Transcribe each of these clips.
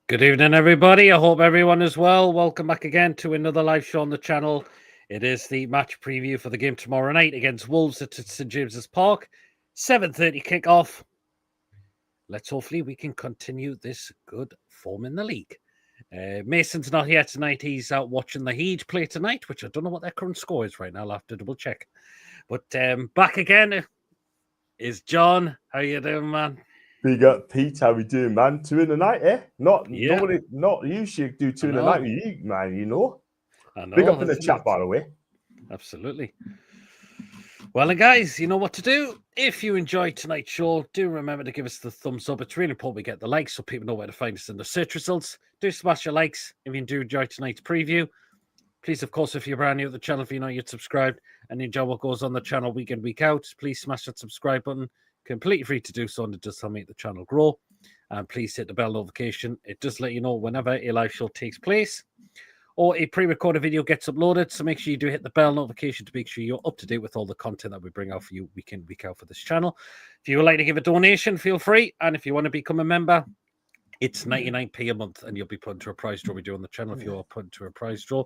Good evening, everybody. I hope everyone is well. Welcome back again to another live show on the channel. It is the match preview for the game tomorrow night against Wolves at St James's Park. 7:30 kickoff. Let's hopefully we can continue this good form in the league. Mason's not here tonight. He's out watching the Heat play tonight, which I don't know what their current score is right now. I'll have to double check. But back again is John. How you doing, man? Big up, Pete. How we doing, man? 2 in the night, eh? Not usually do 2 in the night with you, man. You know. I know. Big up in the chat, by the way. Absolutely. Well, and guys, you know what to do. If you enjoyed tonight's show, do remember to give us the thumbs up. It's really important we get the likes so people know where to find us in the search results. Do smash your likes if you do enjoy tonight's preview. Please, of course, if you're brand new to the channel, if you're not yet subscribed and you enjoy what goes on the channel week in, week out, please smash that subscribe button. Completely free to do so, and it does help make the channel grow. And please hit the bell notification. It does let you know whenever a live show takes place or a pre-recorded video gets uploaded. So make sure you do hit the bell notification to make sure you're up to date with all the content that we bring out for you week in, week out for this channel. If you would like to give a donation, feel free. And if you want to become a member, it's 99p a month, and you'll be put into a prize draw we do on the channel if you are put into a prize draw.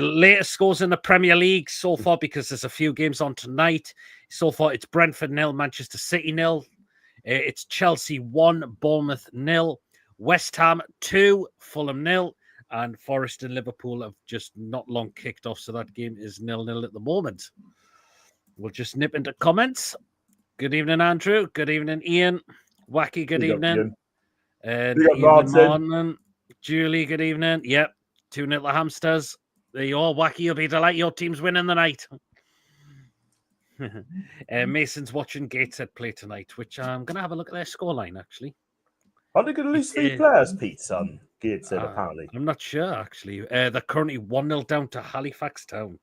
Latest scores in the Premier League so far, because there's a few games on tonight. So far, it's Brentford 0, Manchester City 0. It's Chelsea 1, Bournemouth 0, West Ham 2, Fulham 0, and Forest and Liverpool have just not long kicked off, so that game is 0-0 at the moment. We'll just nip into comments. Good evening, Andrew. Good evening, Ian. Wacky, good evening. And Martin. Julie, good evening. Yep, 2-0 the Hamsters. There you are, Wacky. You'll be delighted your team's winning the night. Mason's watching Gateshead play tonight, which I'm going to have a look at their scoreline, actually. Are they going to lose 3 players, Pete, son? Gateshead, apparently. I'm not sure, actually. They're currently 1-0 down to Halifax Town.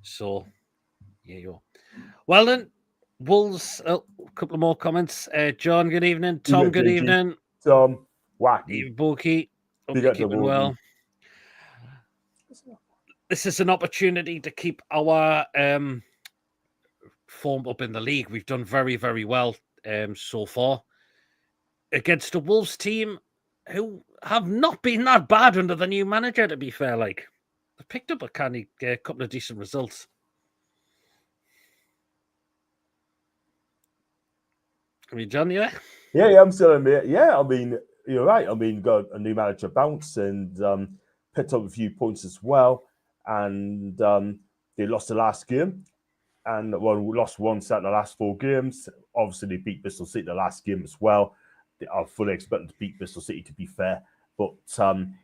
So, yeah, you are. Well, then. Wolves, a couple of more comments. John, good evening. Tom, good evening. Tom, Wacky. Bookie, hope you're keeping well. This is an opportunity to keep our form up in the league. We've done very, very well so far against a Wolves team who have not been that bad under the new manager, to be fair. Like, they picked up a couple of decent results. Are you John, yeah? Yeah, I'm still in there. Yeah, I mean, you're right. I mean, got a new manager bounce and picked up a few points as well. And they lost the last game. And, we lost one set in the last 4 games. Obviously, they beat Bristol City the last game as well. They are fully expected to beat Bristol City, to be fair. But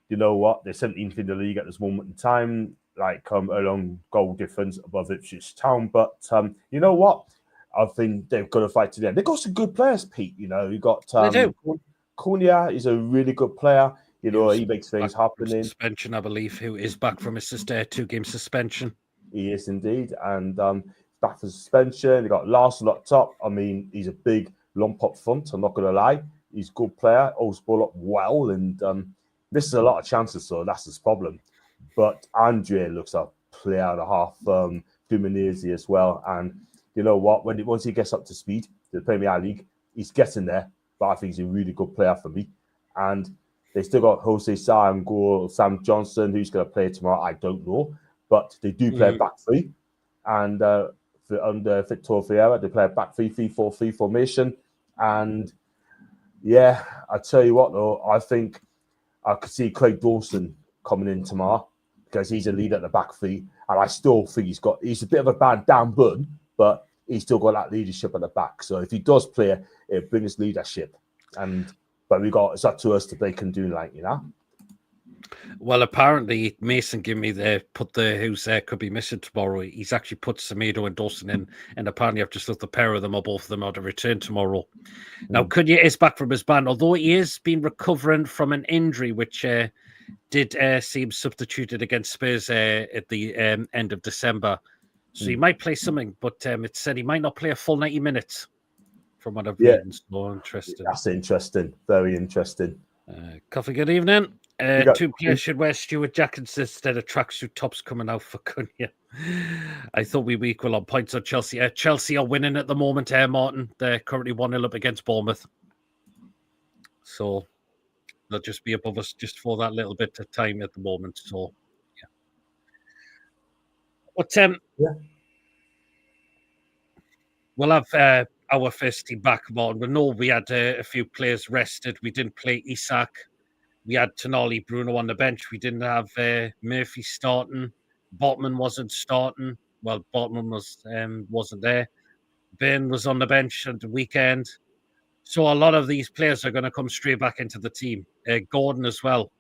you know what? They're 17th in the league at this moment in time, like a long goal difference above Ipswich Town. But you know what? I think they've got to fight to the end. They've got some good players, Pete. You know, you got Cunha is a really good player. You know, he makes things happen. Suspension, I believe, who is back from his 2-game suspension. He is indeed, and back from suspension. They got Larson up top. I mean, he's a big lump up front. I'm not going to lie. He's a good player. Holds ball up well, and misses a lot of chances. So that's his problem. But Andre looks a player and a half. Fluminense as well, and. You know what? Once he gets up to speed, the Premier League, he's getting there. But I think he's a really good player for me. And they still got Jose Sa and Sam Johnson, who's going to play tomorrow. I don't know, but they do play back 3. And under Vitor Perreria, they play a back 3-3-4-3 formation. And yeah, I tell you what, though, I think I could see Craig Dawson coming in tomorrow because he's a leader at the back 3, and I still think he's a bit of a bad down bun. But he's still got that leadership at the back. So if he does play, it brings leadership. But it's up to us to break and do, like, you know. Well, apparently Mason gave me who's could be missing tomorrow. He's actually put Semedo and Dawson in, and apparently I've just looked the pair of them, or both of them, are to return tomorrow. Now, Cunha is back from his ban, although he has been recovering from an injury, which did seem substituted against Spurs at the end of December. So he might play something, but it said he might not play a full 90 minutes from what I've read. So interesting. That's interesting. Very interesting. Coffee, good evening. 2 players should wear Stuart jackets instead of tracksuit tops coming out for Cunha. I thought we were equal on points on Chelsea. Chelsea are winning at the moment, Martin. They're currently 1-0 up against Bournemouth. So they'll just be above us just for that little bit of time at the moment. So, yeah. But Yeah. we'll have our first team back on. We know we had a few players rested. We didn't play Isak. We had Tonali, Bruno on the bench. We didn't have Murphy starting. Botman wasn't starting. Well, Botman wasn't there. Ben was on the bench at the weekend. So a lot of these players are going to come straight back into the team. Gordon as well.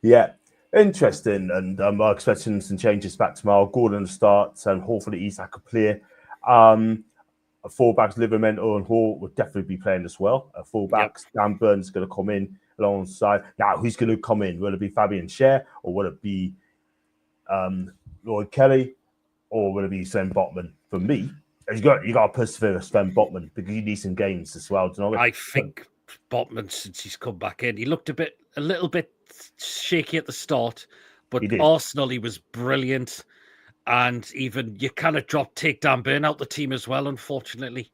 Yeah, interesting. And I'm expecting some changes back tomorrow. Gordon starts, and hopefully Isak could play. Fullbacks, Livramento and Howe will definitely be playing as well. Fullbacks, Dan Burns is going to come in alongside. Now, who's going to come in? Will it be Fabian Schär, or will it be Lloyd Kelly, or will it be Sven Botman? For me, you got to persevere with Sven Botman because you need some games as well. Do you know? I think Botman, since he's come back in, he looked a little bit shaky at the start, but Arsenal, he was brilliant. And even you kind of take Dan Burn out the team as well, unfortunately.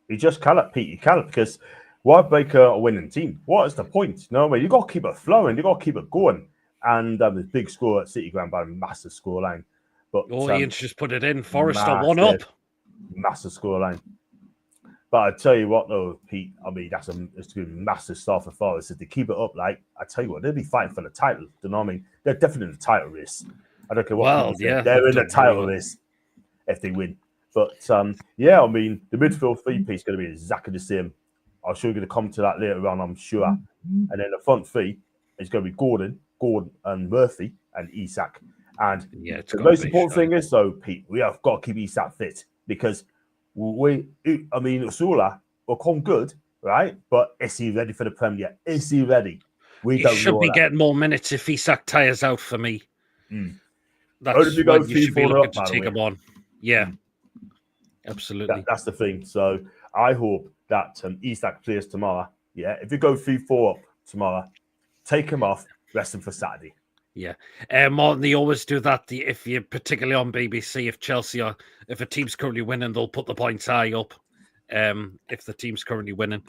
You just cannot, Pete. You cannot, because why make a winning team? What is the point? No, you got to keep it flowing. You got to keep it going. And the big score at City Ground by a massive scoreline. But Ian's just put it in. Forest are 1-up. Massive scoreline. But I tell you what, though, Pete. I mean, it's going to be a massive start for Forest. If they keep it up, I tell you what, they'll be fighting for the title. You know what I mean? They're definitely in the title race. I don't care what. They're in the title race if they win. But I mean, the midfield three-piece is going to be exactly the same. I'm sure we're going to come to that later on, I'm sure. And then the front three is going to be Gordon, and Murphy, and Isak. And the most important thing is, though, Pete, we have got to keep Isak fit because Usula will come good, right? But is he ready for the Premier? Is he ready? He should be getting more minutes if Isak tires out for me. That's when you should be looking to take him on. Yeah, absolutely. That's the thing. So I hope that Isak plays tomorrow. Yeah, if you go 3-4 up tomorrow, take him off, rest him for Saturday. Yeah, Martin, they always do that. If you're particularly on BBC, if a team's currently winning, they'll put the points high up. If the team's currently winning,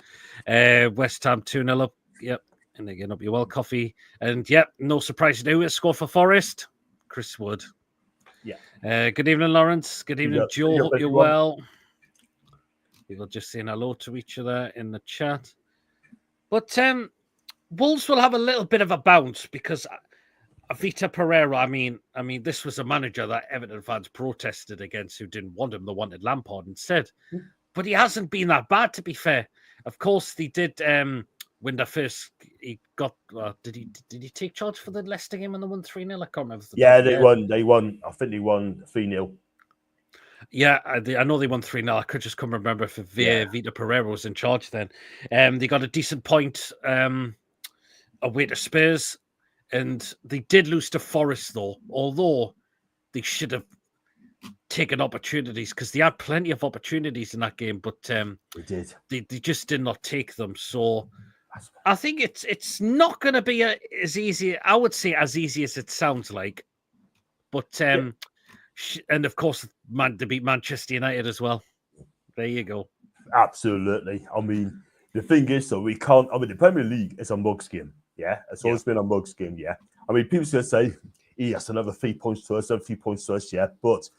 West Ham 2-0 up. Yep, and again up your well coffee. And no surprise to score for Forest. Chris Wood. Yeah. Good evening, Lawrence. Good evening, Joe. Hope you're well. People just saying hello to each other in the chat. But Wolves will have a little bit of a bounce because Vitor Perreria, I mean, this was a manager that Everton fans protested against who didn't want him. They wanted Lampard instead. But he hasn't been that bad, to be fair. Of course, they did win the first. He got. Did he take charge for the Leicester game when they won 3-0? I can't remember. They won. I think they won 3-0. Yeah, I know they won 3-0. I just couldn't remember if Vitor Perreria was in charge then. They got a decent point away to Spurs, and they did lose to Forest though. Although they should have taken opportunities because they had plenty of opportunities in that game, but they just did not take them. So I think it's not going to be as easy. I would say as easy as it sounds like, but and of course, to beat Manchester United as well. There you go. Absolutely. I mean, the thing is, so we can't. I mean, the Premier League is a mugs game. Yeah, it's always been a mugs game. Yeah. I mean, people going to say, yes, another 3 points to us, another 3 points to us. Yeah, but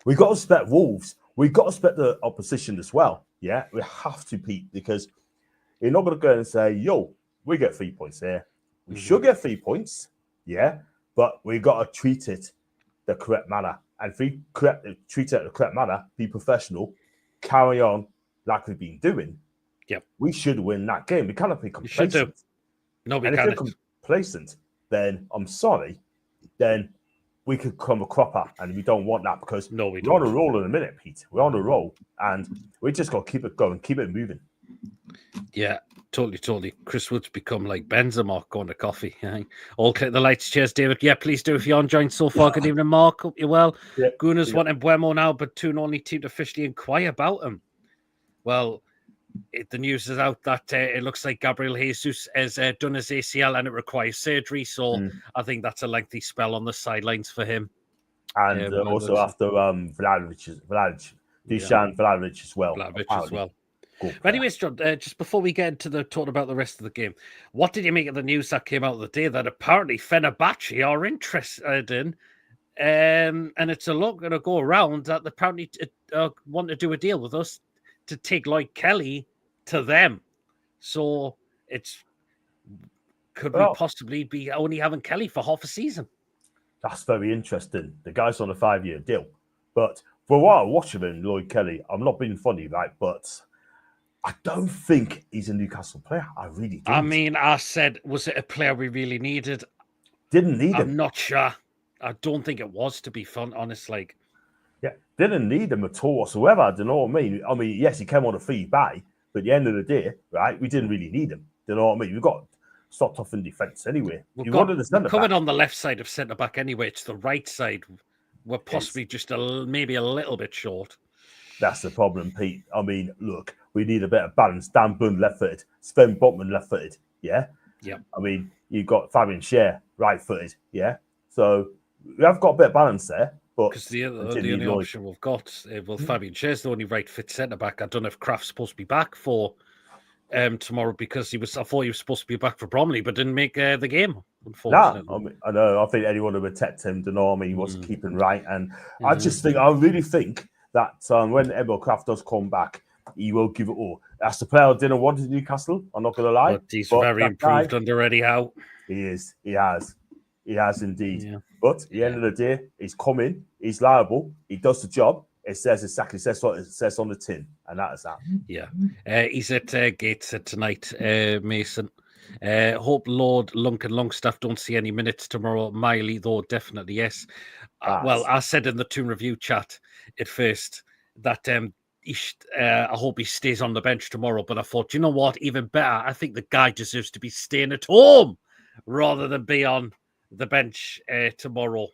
we got to respect Wolves. We got to respect the opposition as well. Yeah, we have to, Pete, because you're not going to go and say, yo, we get 3 points here. We should get 3 points. Yeah, but we got to treat it the correct manner. And if we treat it the correct manner, be professional, carry on like we've been doing, we should win that game. We cannot be complacent. You should do. No, we can't. If you're complacent, then I'm sorry, then we could come a cropper, and we don't want that because we're on a roll in a minute, Pete. We're on a roll, and we just got to keep it going, keep it moving. Yeah, totally. Chris Wood's become like Benzema going to coffee. All click the lights. Cheers, David. Yeah, please do if you're enjoying so far. Good evening, Mark. Hope you're well. Gunners wanting Buemo now, but Toon only team to officially inquire about him. Well, the news is out that it looks like Gabriel Jesus has done his ACL and it requires surgery. So I think that's a lengthy spell on the sidelines for him. And also after Vlahovic as well. Vlahovic as well. Good But player. anyways, John, just before we get into the talking about the rest of the game, what did you make of the news that came out the day that apparently Fenerbahce are interested in, and it's a lot going to go around that they apparently want to do a deal with us to take Lloyd Kelly to them. So could we possibly be only having Kelly for half a season? That's very interesting. The guy's on a 5-year deal. But for a while, watching him, Lloyd Kelly, I'm not being funny, right? But I don't think he's a Newcastle player. I really don't. I mean, I said, was it a player we really needed? Didn't need him. I'm not sure. I don't think it was, to be honest. Like, yeah, didn't need him at all whatsoever. Do you know what I mean? I mean, yes, he came on a free buy, but at the end of the day, right, we didn't really need him. Do you know what I mean? We've got stopped off in defence anyway. We're covered on the left side of centre back anyway. It's the right side. We're possibly just maybe a little bit short. That's the problem, Pete. I mean, look, we need a bit of balance. Dan Bunn left-footed, Sven Botman left-footed. Yeah. Yeah. I mean, you've got Fabian Schär right-footed. Yeah. So we have got a bit of balance there. Because the only option we've got, Fabian Schär's the only right-fit centre back. I don't know if Kraft's supposed to be back for tomorrow because I thought he was supposed to be back for Bromley, but didn't make the game. Unfortunately, I mean, I know. I think anyone would protect him. Do you know what I mean? He wasn't keeping right, and I really think that when Emil Kraft does come back, he will give it all. That's the player I didn't want in Newcastle. I'm not going to lie. But he's very improved under Eddie Howe. He is. He has indeed. Yeah. But at the end of the day, he's coming. He's liable. He does the job. It says exactly what it says on the tin, and that is that. Yeah. He's at Gates tonight, Mason. Hope Lord, Lunk and Longstaff don't see any minutes tomorrow. Miley, though, definitely yes. Well, I said in the Toon Review chat at first that I hope he stays on the bench tomorrow, but I thought, you know what, even better, I think the guy deserves to be staying at home rather than be on the bench tomorrow.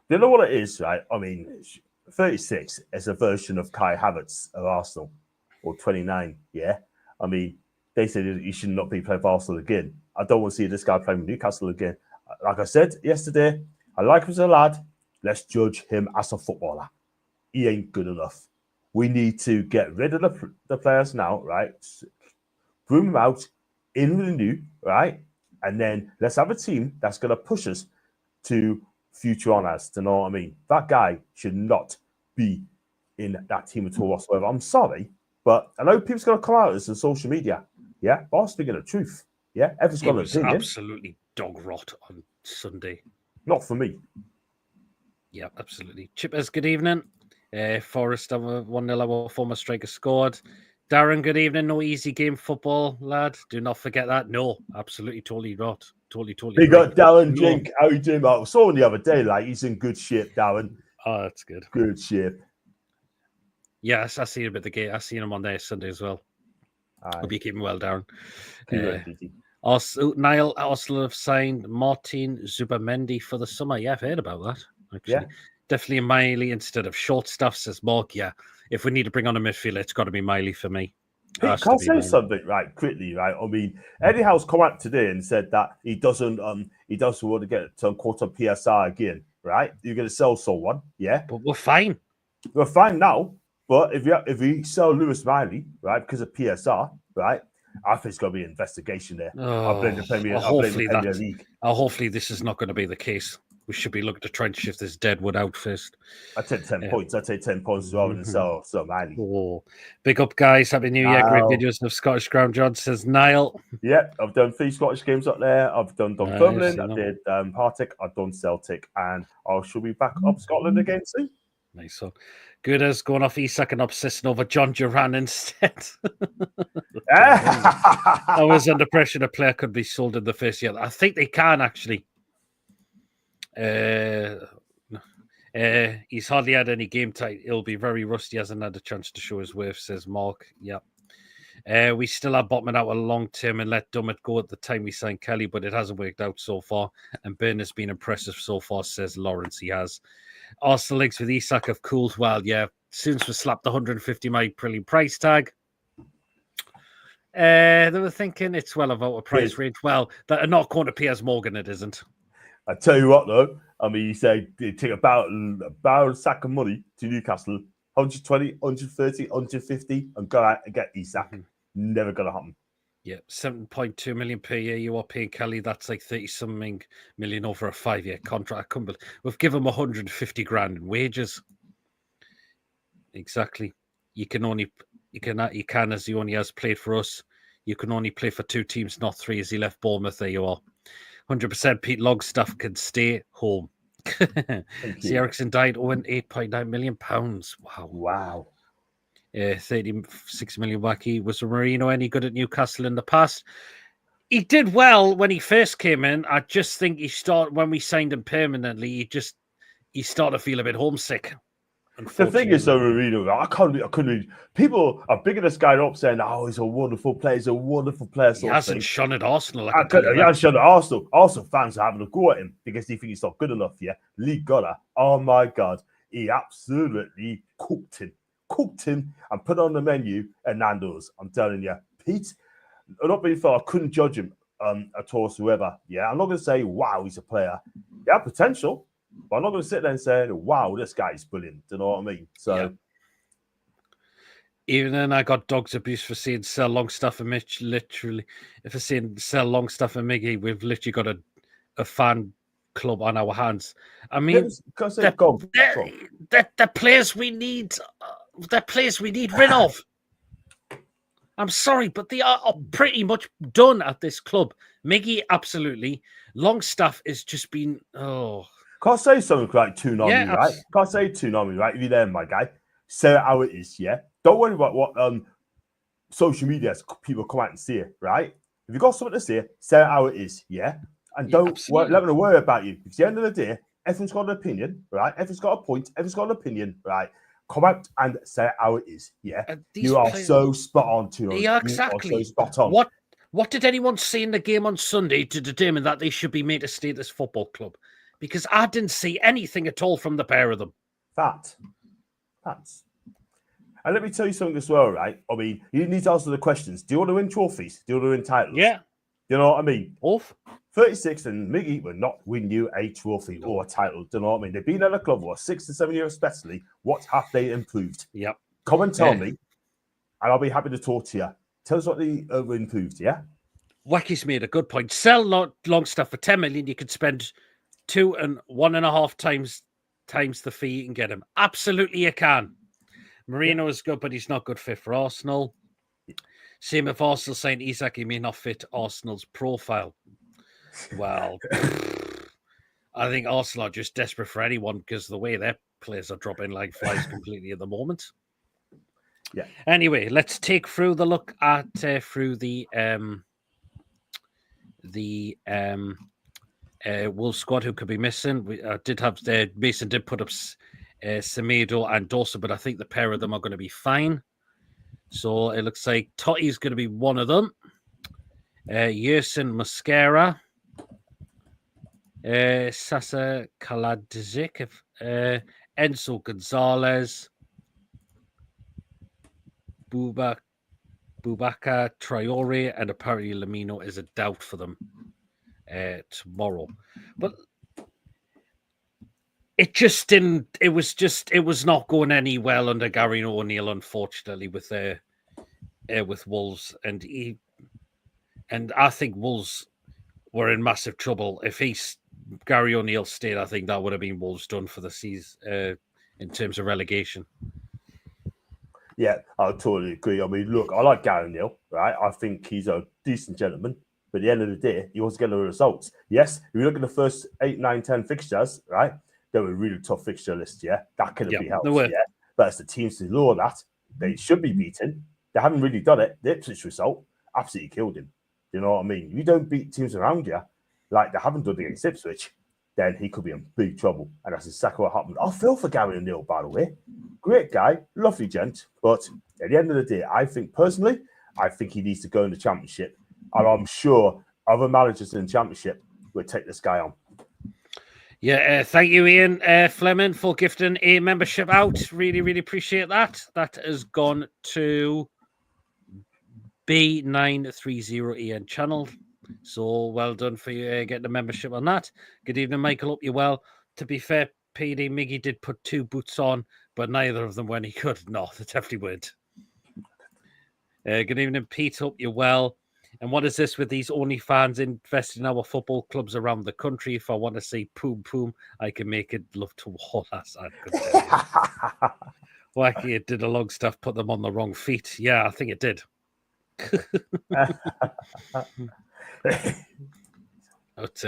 Do you know what it is, right? I mean, 36 is a version of Kai Havertz of Arsenal, or 29, yeah? I mean, they said he should not be playing for Arsenal again. I don't want to see this guy playing with Newcastle again. Like I said yesterday, I like him as a lad. Let's judge him as a footballer. He ain't good enough. We need to get rid of the players now, right? Boom them out, in with the new, right? And then let's have a team that's going to push us to future honours. Do you know what I mean? That guy should not be in that team at all whatsoever. I'm sorry, but I know people's going to come out as on social media. Yeah, but I'm speaking the truth. Yeah, everyone's got an opinion. Absolutely dog rot on Sunday. Not for me. Yeah, absolutely. Chippers, good evening. Forest 1-0, our former striker scored. Darren, good evening. No easy game football, lad. Do not forget that. No, absolutely, totally not. Totally. We got Darren Jink. How you doing, mate? I saw him the other day. Like, he's in good shape, Darren. Oh, that's good. Good shape. Yes, I see him at the gate. I seen him on there Sunday as well. Hope you're keeping well, Darren. Niall Arsenal have signed Martin Zubamendi for the summer. Yeah, I've heard about that. Actually, yeah. Definitely Miley instead of short stuff, says Mark. Yeah, if we need to bring on a midfielder, it's got to be Miley for me. Can I say something right quickly? Right, I mean, Eddie Howe's come out today and said that he doesn't want to get to quote on PSR again. Right, you're going to sell someone, yeah, but we're fine. We're fine now. But if we sell Lewis Miley, right, because of PSR, right, I think it's going to be an investigation there. I blame the Premier League. Hopefully, this is not going to be the case. We should be looking to try and shift this Deadwood out first. I take 10 points. I take 10 points rather than sell Miley. Oh, big up, guys. Happy New Year. Great videos of Scottish Ground John, says Niall. Yeah, I've done 3 Scottish games up there. I've done Dunfermline. I did Partick. I've done Celtic. And I shall be back up Scotland again soon. Nice one. Good as going off Isak and obsessing over John Duran instead. I was under pressure a player could be sold in the first year. I think they can actually. He's hardly had any game time. He'll be very rusty. Hasn't had a chance to show his worth, says Mark. Yeah. We still are bottoming out a long term and let Dummett go at the time we signed Kelly, but it hasn't worked out so far. And Byrne has been impressive so far, says Lawrence. He has. Arsenal links with Isak have cooled well. Yeah, since we slapped the 150 million price tag. They were thinking it's well about a price range. Well, that are not going to Piers Morgan, it isn't. I tell you what, though. I mean, you say they take about a sack of money to Newcastle. 120, 130, 150, and go out and get Isak. Never going to happen. Yeah, 7.2 million per year you are paying Kelly. That's like 30-something million over a 5-year contract. We've given him 150 grand in wages. Exactly. You can, as he only has played for us. You can only play for 2 teams, not 3, as he left Bournemouth. There you are. 100% Pete Longstaff can stay home. See, Ericsson died owing £8.9 million. Wow. 36 million wacky. Was Marino any good at Newcastle in the past? He did well when he first came in. I just think when we signed him permanently, he started to feel a bit homesick. The thing is, though, Marino, I couldn't. People are bigging this guy up, saying, "Oh, he's a wonderful player. He's a wonderful player." He hasn't shone at Arsenal. He hasn't shone at Arsenal. Arsenal fans are having a go at him because they think he's not good enough. Yeah, Lee Goddard. Oh my God, he absolutely cooked him, and put on the menu at Nando's. I'm telling you, Pete. I'm not being fair. I couldn't judge him at all, whoever. Yeah, I'm not going to say, "Wow, he's a player." He had potential. But I'm not going to sit there and say, wow, this guy's brilliant. Do you know what I mean? So, yeah. Even then, I got dogs abuse for saying sell Longstaff and Mitch. Literally, if I say sell Longstaff and Miggy, we've literally got a fan club on our hands. I mean, the players we need, the players we need rid of. I'm sorry, but they are pretty much done at this club. Miggy, absolutely. Longstaff has just been, Can't say something like Toonami, right? Can't say Toonami, right? If you're there, my guy, say it how it is, yeah? Don't worry about what social media people come out and say it, right? If you got something to say it how it is, yeah? And don't let them worry about you. Because at the end of the day, everyone's got an opinion, right? Everyone's got a point, everyone's got an opinion, right? Come out and say it how it is, yeah? You are so spot on, Toonami. Yeah, exactly. You are so spot on. What did anyone see in the game on Sunday to determine that they should be made to stay at this football club? Because I didn't see anything at all from the pair of them. Facts. And let me tell you something as well, right? I mean, you need to answer the questions. Do you want to win trophies? Do you want to win titles? Yeah. You know what I mean? Off. 36 and Miggy will not win you a trophy or a title. Do you know what I mean? They've been at the club for 6 to 7 years, especially. What have they improved? Yep. Come and tell me, and I'll be happy to talk to you. Tell us what they improved, yeah? Wacky's made a good point. Sell Longstaff for 10 million. You could spend 2 and 1.5 times the fee you can get him. Absolutely, you can. Marino is good, but he's not good fit for Arsenal. Same if Arsenal saying Isak, he may not fit Arsenal's profile. Well, I think Arsenal are just desperate for anyone because the way their players are dropping like flies completely at the moment. Yeah. Anyway, let's take through the look at through the Wolves squad who could be missing. We did have Mason did put up Semedo and Dawson, but I think the pair of them are going to be fine. So it looks like Totti's going to be one of them. Yersin Mosquera, Sasa Kaladzik, Enzo Gonzalez, Bubaka Traore, and apparently Lamino is a doubt for them tomorrow. But it just didn't. It was not going any well under Gary O'Neill, unfortunately, with Wolves, and I think Wolves were in massive trouble. If Gary O'Neill stayed, I think that would have been Wolves done for the season in terms of relegation. Yeah, I totally agree. I mean, look, I like Gary O'Neill, right? I think he's a decent gentleman. But at the end of the day, he wants to get the results. Yes, if you look at the first 8, 9, 10 fixtures, right? They were a really tough fixture list, yeah? That could be helped, yeah? But as the teams to lower that, they should be beaten. They haven't really done it. The Ipswich result absolutely killed him. You know what I mean? If you don't beat teams around you, like they haven't done against Ipswich, then he could be in big trouble. And that's exactly what happened. I feel for Gary O'Neill, by the way. Great guy, lovely gent. But at the end of the day, I think he needs to go in the Championship. And I'm sure other managers in the Championship would take this guy on. Yeah, thank you, Ian Fleming, for gifting a membership out. Really, really appreciate that. That has gone to B930 Ian channel. So well done for you getting a membership on that. Good evening, Michael. Hope you're well. To be fair, PD Miggy did put 2 boots on, but neither of them were any good. No, they definitely weren't. Good evening, Pete. Hope you're well. And what is this with these OnlyFans investing in our football clubs around the country? If I want to say poom poom, I can make it love to all. That's I could tell you. Wacky, it did a long stuff, put them on the wrong feet. Yeah, I think it did. But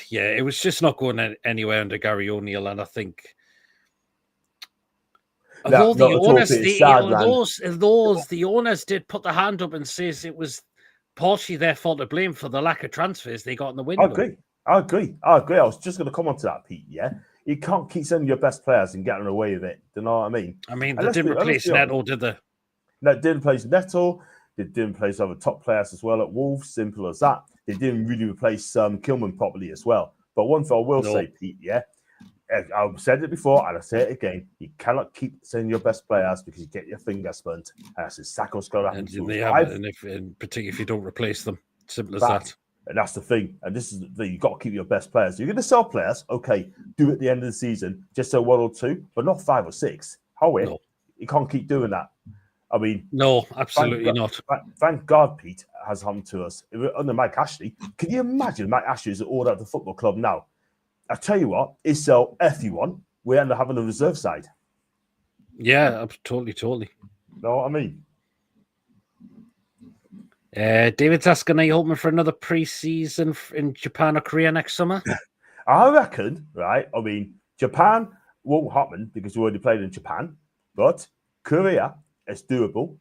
yeah, it was just not going anywhere under Gary O'Neill, and I think although the owners did put their hand up and says it was partially their fault to blame for the lack of transfers they got in the window. I agree. I was just going to come on to that, Pete. Yeah, you can't keep sending your best players and getting away with it. Do you know what I mean? I mean, they didn't replace Neto, did they? No, they didn't replace Neto. They didn't replace other top players as well at Wolves. Simple as that. They didn't really replace Kilman properly as well. But one thing I will say, Pete, yeah, I've said it before and I say it again. You cannot keep sending your best players because you get your fingers burnt. That's exactly what's going to happen. And in particular, if you don't replace them, simple as that. And that's the thing. And this is the thing. You've got to keep your best players. You're going to sell players, okay, do it at the end of the season, just so 1 or 2, but not 5 or 6. Howe, you can't keep doing that. I mean, no, absolutely not. Thank God, Pete, has happened to us under Mike Ashley. Can you imagine Mike Ashley is all at the football club now? I tell you what, it's so F1, we end up having a reserve side. Yeah, totally. Know what I mean? David's asking, are you hoping for another pre-season in Japan or Korea next summer? I reckon, right? I mean, Japan won't happen because we already played in Japan, but Korea, it's doable.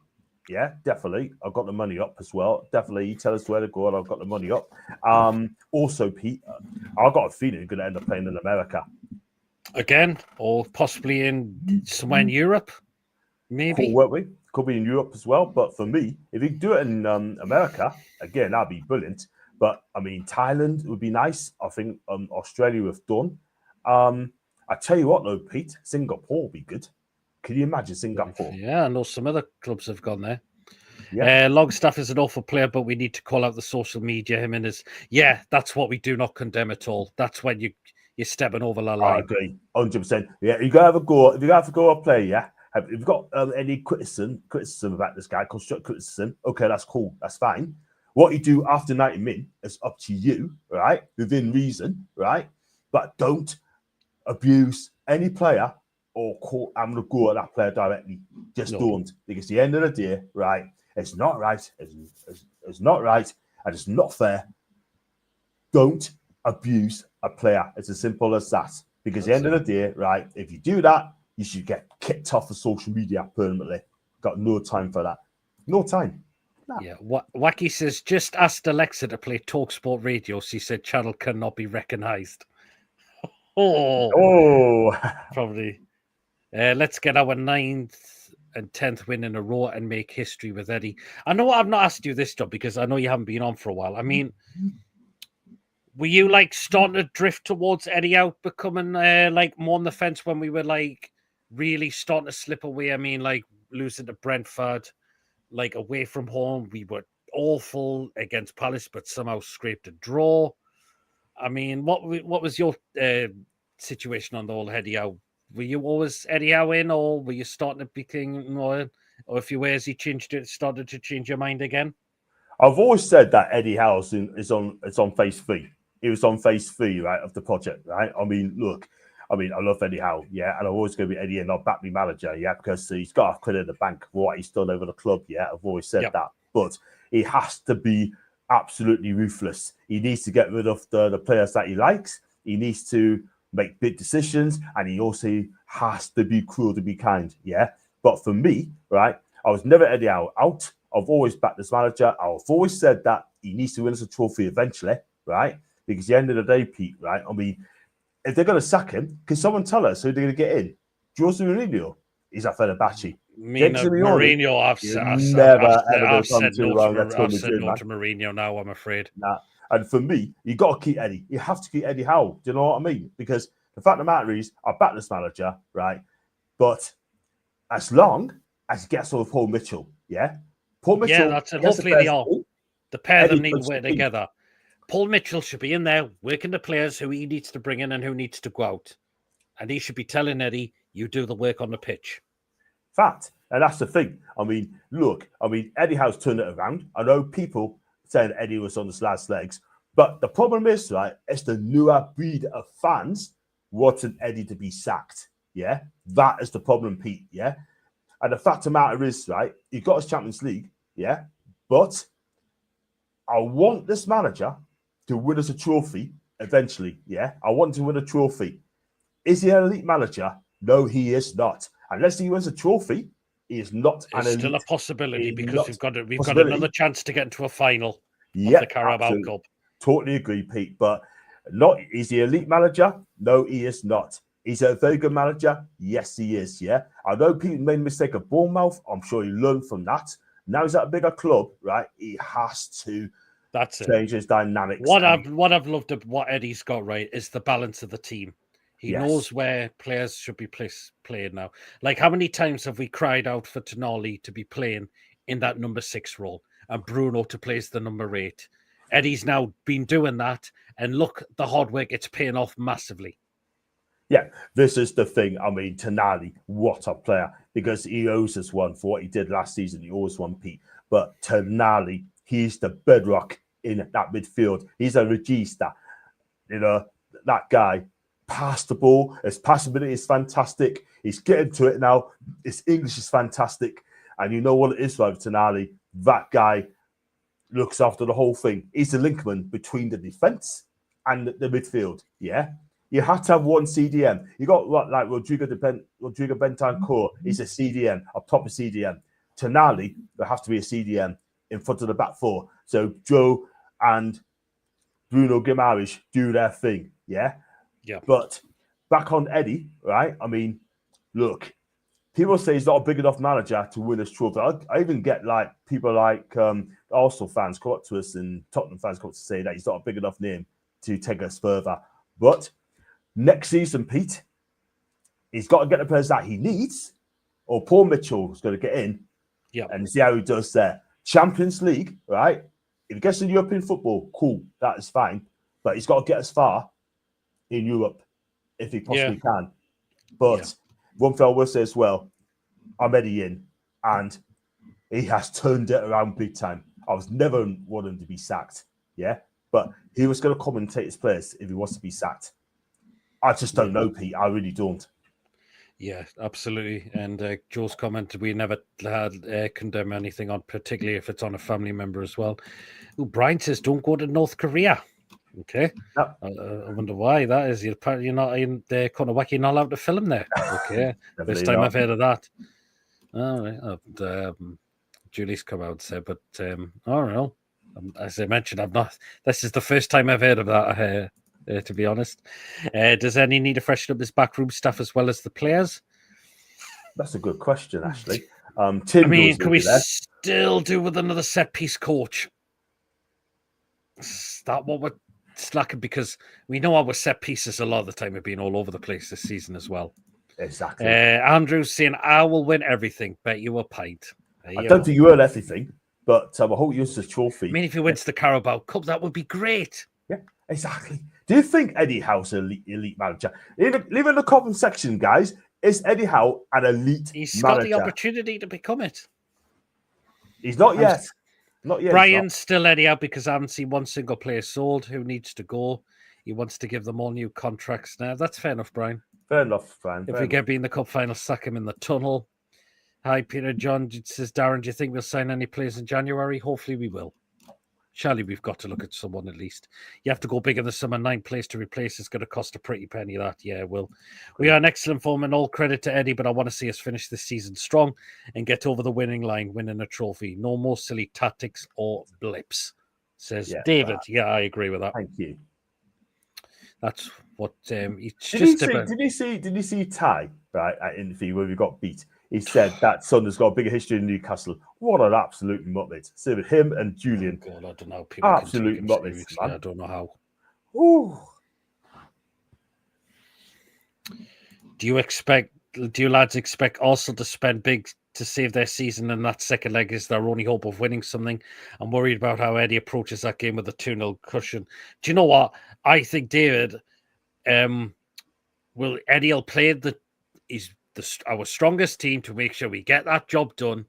Yeah, definitely. I've got the money up as well. Definitely. You tell us where to go and I've got the money up. Also, Pete, I've got a feeling we're going to end up playing in America. Again, or possibly in somewhere in Europe, maybe. Could be in Europe as well. But for me, if you do it in America, again, that'd be brilliant. But, I mean, Thailand would be nice. I think Australia have done. I tell you what, though, Pete, Singapore would be good. Can you imagine Singapore? Yeah, I know some other clubs have gone there. Yeah. Longstaff is an awful player, but we need to call out the social media. Him and his, that's what we do not condemn at all. That's when you're stepping over the line. I agree, 100%. Yeah, you gotta have a go. If you gotta have a go at play, yeah. If you've got any criticism about this guy, constructive criticism, okay, that's cool, that's fine. What you do after 90 minutes is up to you, right? Within reason, right? But don't abuse any player or call, I'm going to go at that player directly. Just don't. Because at the end of the day, right, it's not right. It's not right. And it's not fair. Don't abuse a player. It's as simple as that. Because at the end of the day, right, if you do that, you should get kicked off of social media permanently. Got no time for that. No time. No. Yeah. Wacky says, just asked Alexa to play TalkSport Radio. She said channel cannot be recognised. Probably. Let's get our 9th and 10th win in a row and make history with Eddie. I know I've not asked you this, job because I know you haven't been on for a while. I mean, were you like starting to drift towards Eddie Howe becoming like more on the fence when we were like really starting to slip away? I mean, like losing to Brentford, like away from home, we were awful against Palace, but somehow scraped a draw. I mean, what was your situation on the whole Eddie Howe? Were you always Eddie Howe in, or were you starting to be thinking, or if you were, has he started to change your mind again? I've always said that Eddie Howe is on phase 3. He was on phase 3, right, of the project, right? I mean, look, I love Eddie Howe, yeah, and I'm always going to be Eddie and I'll back me manager, yeah, because he's got a credit in the bank for what he's done over the club, yeah. I've always said that, but he has to be absolutely ruthless. He needs to get rid of the players that he likes. He needs to make big decisions, and he also has to be cruel to be kind, yeah. But for me, right, I was never Eddie Howe out. I've always backed this manager. I've always said that he needs to win us a trophy eventually, right? Because at the end of the day, Pete, right? I mean, if they're going to sack him, can someone tell us who they're going to get in? Jose Mourinho? He's at Fenerbahce. Mourinho, I've said no to Mourinho now, I'm afraid. Nah. And for me, you got to keep Eddie. You have to keep Eddie Howe. Do you know what I mean? Because the fact of the matter is, I back this manager, right? But as long as he gets with Paul Mitchell, yeah? Paul Mitchell. Yeah, that's it. Hopefully they are. The pair of them need to work together. Paul Mitchell should be in there working the players who he needs to bring in and who needs to go out. And he should be telling Eddie, you do the work on the pitch. Fact. And that's the thing. I mean, look, Eddie Howe's turned it around. I know people saying Eddie was on his last legs, but the problem is, right, it's the newer breed of fans wanting Eddie to be sacked. Yeah, that is the problem, Pete. Yeah, and the fact of the matter is, right, he got his Champions League. Yeah, but I want this manager to win us a trophy eventually. Yeah, I want to win a trophy. Is he an elite manager? No, he is not. Unless he wins a trophy, he is not an elite. It's still a possibility because we've got another chance to get into a final of the Carabao Cup. Totally agree, Pete. But not is he an elite manager? No, he is not. He's a very good manager. Yes, he is. Yeah, I know Pete made a mistake at Bournemouth. I'm sure he learned from that. Now he's at a bigger club, right? He has to change his dynamics. What I've loved of what Eddie's got right is the balance of the team. He knows where players should be playing now. Like, how many times have we cried out for Tonali to be playing in that number 6 role and Bruno to play as the number 8? Eddie's now been doing that, and look, the hard work, it's paying off massively. Yeah, this is the thing. I mean, Tonali, what a player, because he owes us one for what he did last season. He owes one, Pete. But Tonali, he's the bedrock in that midfield. He's a regista. You know, that guy passed the ball. His passability is fantastic. He's getting to it now. His English is fantastic. And you know what it is like Tonali? That guy looks after the whole thing. He's the linkman between the defense and the midfield. Yeah. You have to have one CDM. You got what, like Rodrigo Bentancur. He's a CDM, up top of CDM. Tonali, there has to be a CDM in front of the back 4. So Joe and Bruno Guimaraes do their thing. Yeah. Yeah. But back on Eddie, right? I mean, look, people say he's not a big enough manager to win this trophy. I even get like people like Arsenal fans come up to us and Tottenham fans come up to say that he's not a big enough name to take us further. But next season, Pete, he's got to get the players that he needs, or Paul Mitchell is going to get in and see how he does there. Champions League, right? If he gets in European football, cool, that is fine. But he's got to get as far in Europe if he possibly can. But one thing I will say as well, I'm Eddie in, and he has turned it around big time. I was never wanting him to be sacked, but he was going to commentate his players if he was to be sacked. I just don't know, Pete. I really don't. Yeah, absolutely. And Joe's comment, we never had condemn anything on, particularly if it's on a family member as well. Ooh, Brian says, don't go to North Korea. Okay. No. I wonder why that is. You're not in the kind of wacky, you're not allowed to film there. Okay. First time I've heard of that. All right. Julie's come out and said, but I don't know. As I mentioned, this is the first time I've heard of that. To be honest, does any need to freshen up his backroom staff as well as the players? That's a good question, actually. Tim, can we still do with another set piece coach? Is that what we're slacking? Because we know our set pieces a lot of the time have been all over the place this season as well. Exactly. Andrew's saying, I will win everything. Bet you a pint. I don't think you win everything, but I hope you use the trophy. I mean, if he wins the Carabao Cup, that would be great. Yeah, exactly. Do you think Eddie Howe's an elite manager? Leave in the comment section, guys. Is Eddie Howe an elite manager? He's got the opportunity to become it. He's not yet. Not yet. Brian's still Eddie out because I haven't seen one single player sold who needs to go. He wants to give them all new contracts now. That's fair enough, Brian. Fair enough, Brian. If we get beat in the cup final, sack him in the tunnel. Hi, Peter John says, Darren, do you think we'll sign any players in January? Hopefully we will. Surely we've got to look at someone at least. You have to go big in the summer. 9 players to replace is going to cost a pretty penny. That, yeah, will. We are an excellent form and all credit to Eddie, but I want to see us finish this season strong and get over the winning line, winning a trophy. No more silly tactics or blips, says David. Yeah, I agree with that. Thank you. That's what did you see Ty right at interview where we got beat? He said that son has got a bigger history in Newcastle. What an absolute muppet. So with him and Julian. God, I don't know. People absolute muppets, man. I don't know how. Ooh. Do you lads expect Arsenal to spend big to save their season, and that second leg is their only hope of winning something? I'm worried about how Eddie approaches that game with a 2-0 cushion. Do you know what? I think, David, Eddie will play our strongest team to make sure we get that job done.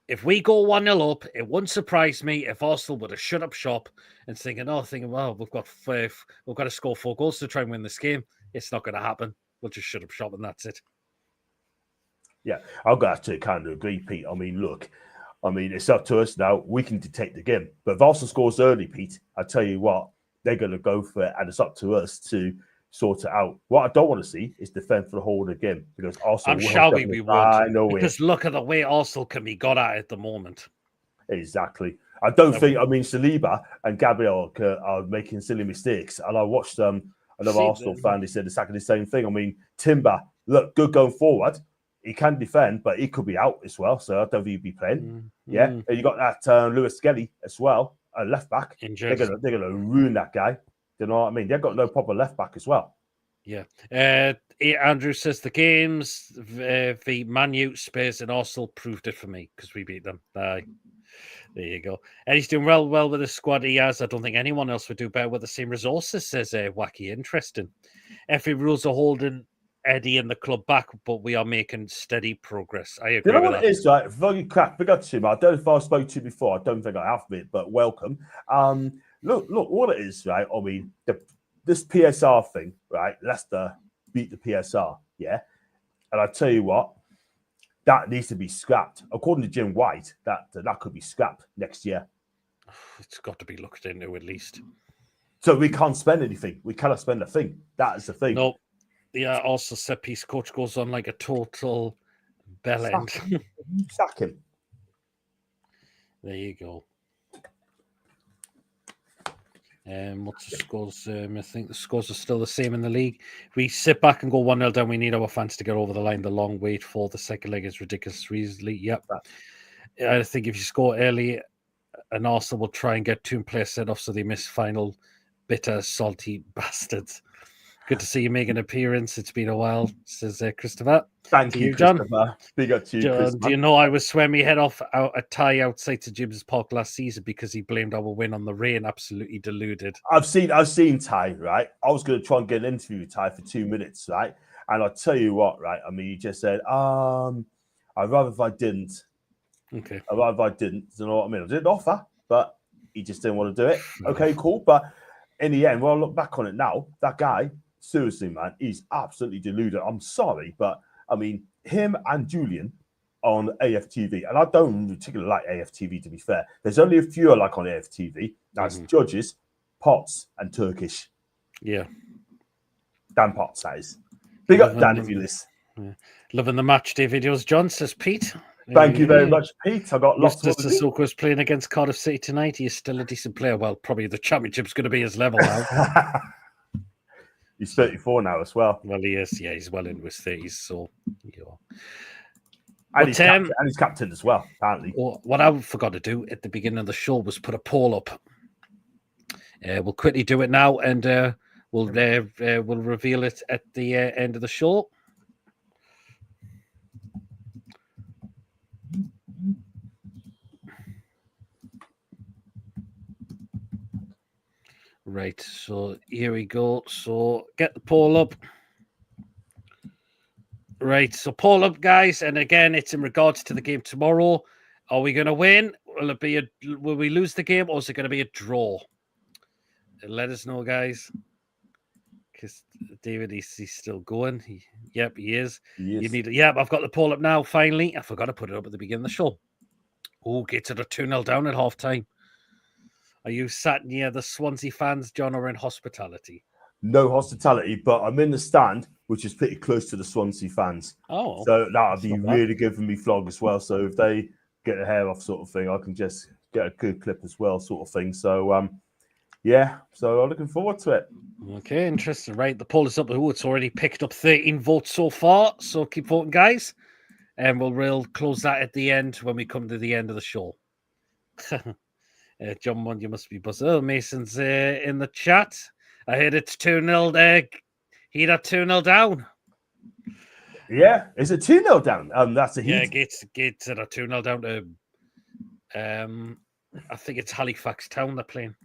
If we go 1-0 up, it wouldn't surprise me if Arsenal would have shut up shop and thinking, well, we've got to score 4 goals to try and win this game. It's not going to happen. We'll just shut up shop and that's it. Yeah, I've got to kind of agree, Pete. I mean, look, it's up to us now. We can dictate the game. But if Arsenal scores early, Pete, I tell you what, they're going to go for it. And it's up to us to sort it out. What I don't want to see is defend for the whole of the game because Arsenal we would. Because look at the way Arsenal can be got at the moment. Exactly. I don't think, Saliba and Gabriel are making silly mistakes. And I watched another Arsenal fan, they said exactly the same thing. I mean, Timber, look, good going forward. He can defend, but he could be out as well. So I don't think he'd be playing. Yeah. And you got that Lewis Skelly as well, a left back. They're gonna ruin that guy. You know what I mean? They've got no proper left back as well. Yeah. Andrew says the games, the Man U, Spurs, and Arsenal proved it for me because we beat them. There you go. And he's doing well with the squad he has. I don't think anyone else would do better with the same resources, says Wacky. Interesting. Every rules are holding Eddie and the club back, but we are making steady progress. I agree. You know what it is, right? Very crap. Forgot to him. I don't know if I spoke to you before. I don't think I have, but welcome. Look, what it is, right? I mean, this PSR thing, right? Leicester beat the PSR, yeah. And I tell you what, that needs to be scrapped. According to Jim White, that could be scrapped next year. It's got to be looked into at least. So we can't spend anything. We cannot spend a thing. That is the thing. No. Yeah, also set piece coach goes on like a total bell end. Sack him. There you go. What's the scores? I think the scores are still the same in the league. We sit back and go 1-0 down. We need our fans to get over the line. The long wait for the second leg is ridiculous. Easily, yep. I think if you score early, and Arsenal will try and get 2 players set off so they miss final. Bitter, salty bastards. Good to see you make an appearance. It's been a while, says Christopher. Thank you, John. Christopher. Big up to you, John, Chris. do you know I was swearing my head off a tie outside to Jim's Park last season because he blamed our win on the rain? Absolutely deluded. I've seen Ty, right? I was going to try and get an interview with Ty for 2 minutes, right? And I'll tell you what, right? I mean, he just said, I'd rather if I didn't. Okay. I'd rather if I didn't. You know what I mean? I did offer, but he just didn't want to do it. Okay, cool. But in the end, when I look back on it now, that guy, seriously, man, he's absolutely deluded. I'm sorry, but I mean, him and Julian on AFTV, and I don't particularly like AFTV, to be fair. There's only a few I like on AFTV. That's Judges, Potts, and Turkish. Yeah. Dan Potts, that is. Big up Dan if you listen. Yeah. Loving the match day videos, John, says Pete. Thank you very much, Pete. I got lots of Sissoko is playing against Cardiff City tonight. He is still a decent player. Well, probably the championship's going to be his level now. He's 34 now as well. Well, he is. Yeah, he's well into his 30s. So, yeah. And he's captain as well, apparently. What I forgot to do at the beginning of the show was put a poll up. We'll quickly do it now, and we'll reveal it at the end of the show. Right, so here we go. So get the poll up. Right, so poll up, guys. And again, it's in regards to the game tomorrow. Are we going to win? Will we lose the game, or is it going to be a draw? Let us know, guys. Because David, he's still going. Yep, he is. I've got the poll up now, finally. I forgot to put it up at the beginning of the show. Oh, gets it a 2-0 down at half-time. Are you sat near the Swansea fans, John, or in hospitality? No hospitality, but I'm in the stand, which is pretty close to the Swansea fans. Oh. So that would be really good for me vlog as well. So if they get their hair off sort of thing, I can just get a good clip as well sort of thing. So, so I'm looking forward to it. Okay, interesting. Right, the poll is up. It's already picked up 13 votes so far. So keep voting, guys. And we'll close that at the end when we come to the end of the show. John Mund, you must be buzzing. Oh, Mason's in the chat. I heard it's 2-0. He'd have 2-0 down. Yeah, is it 2-0 down? That's a heat. Yeah, Gates at a 2-0 down to I think it's Halifax Town they're playing.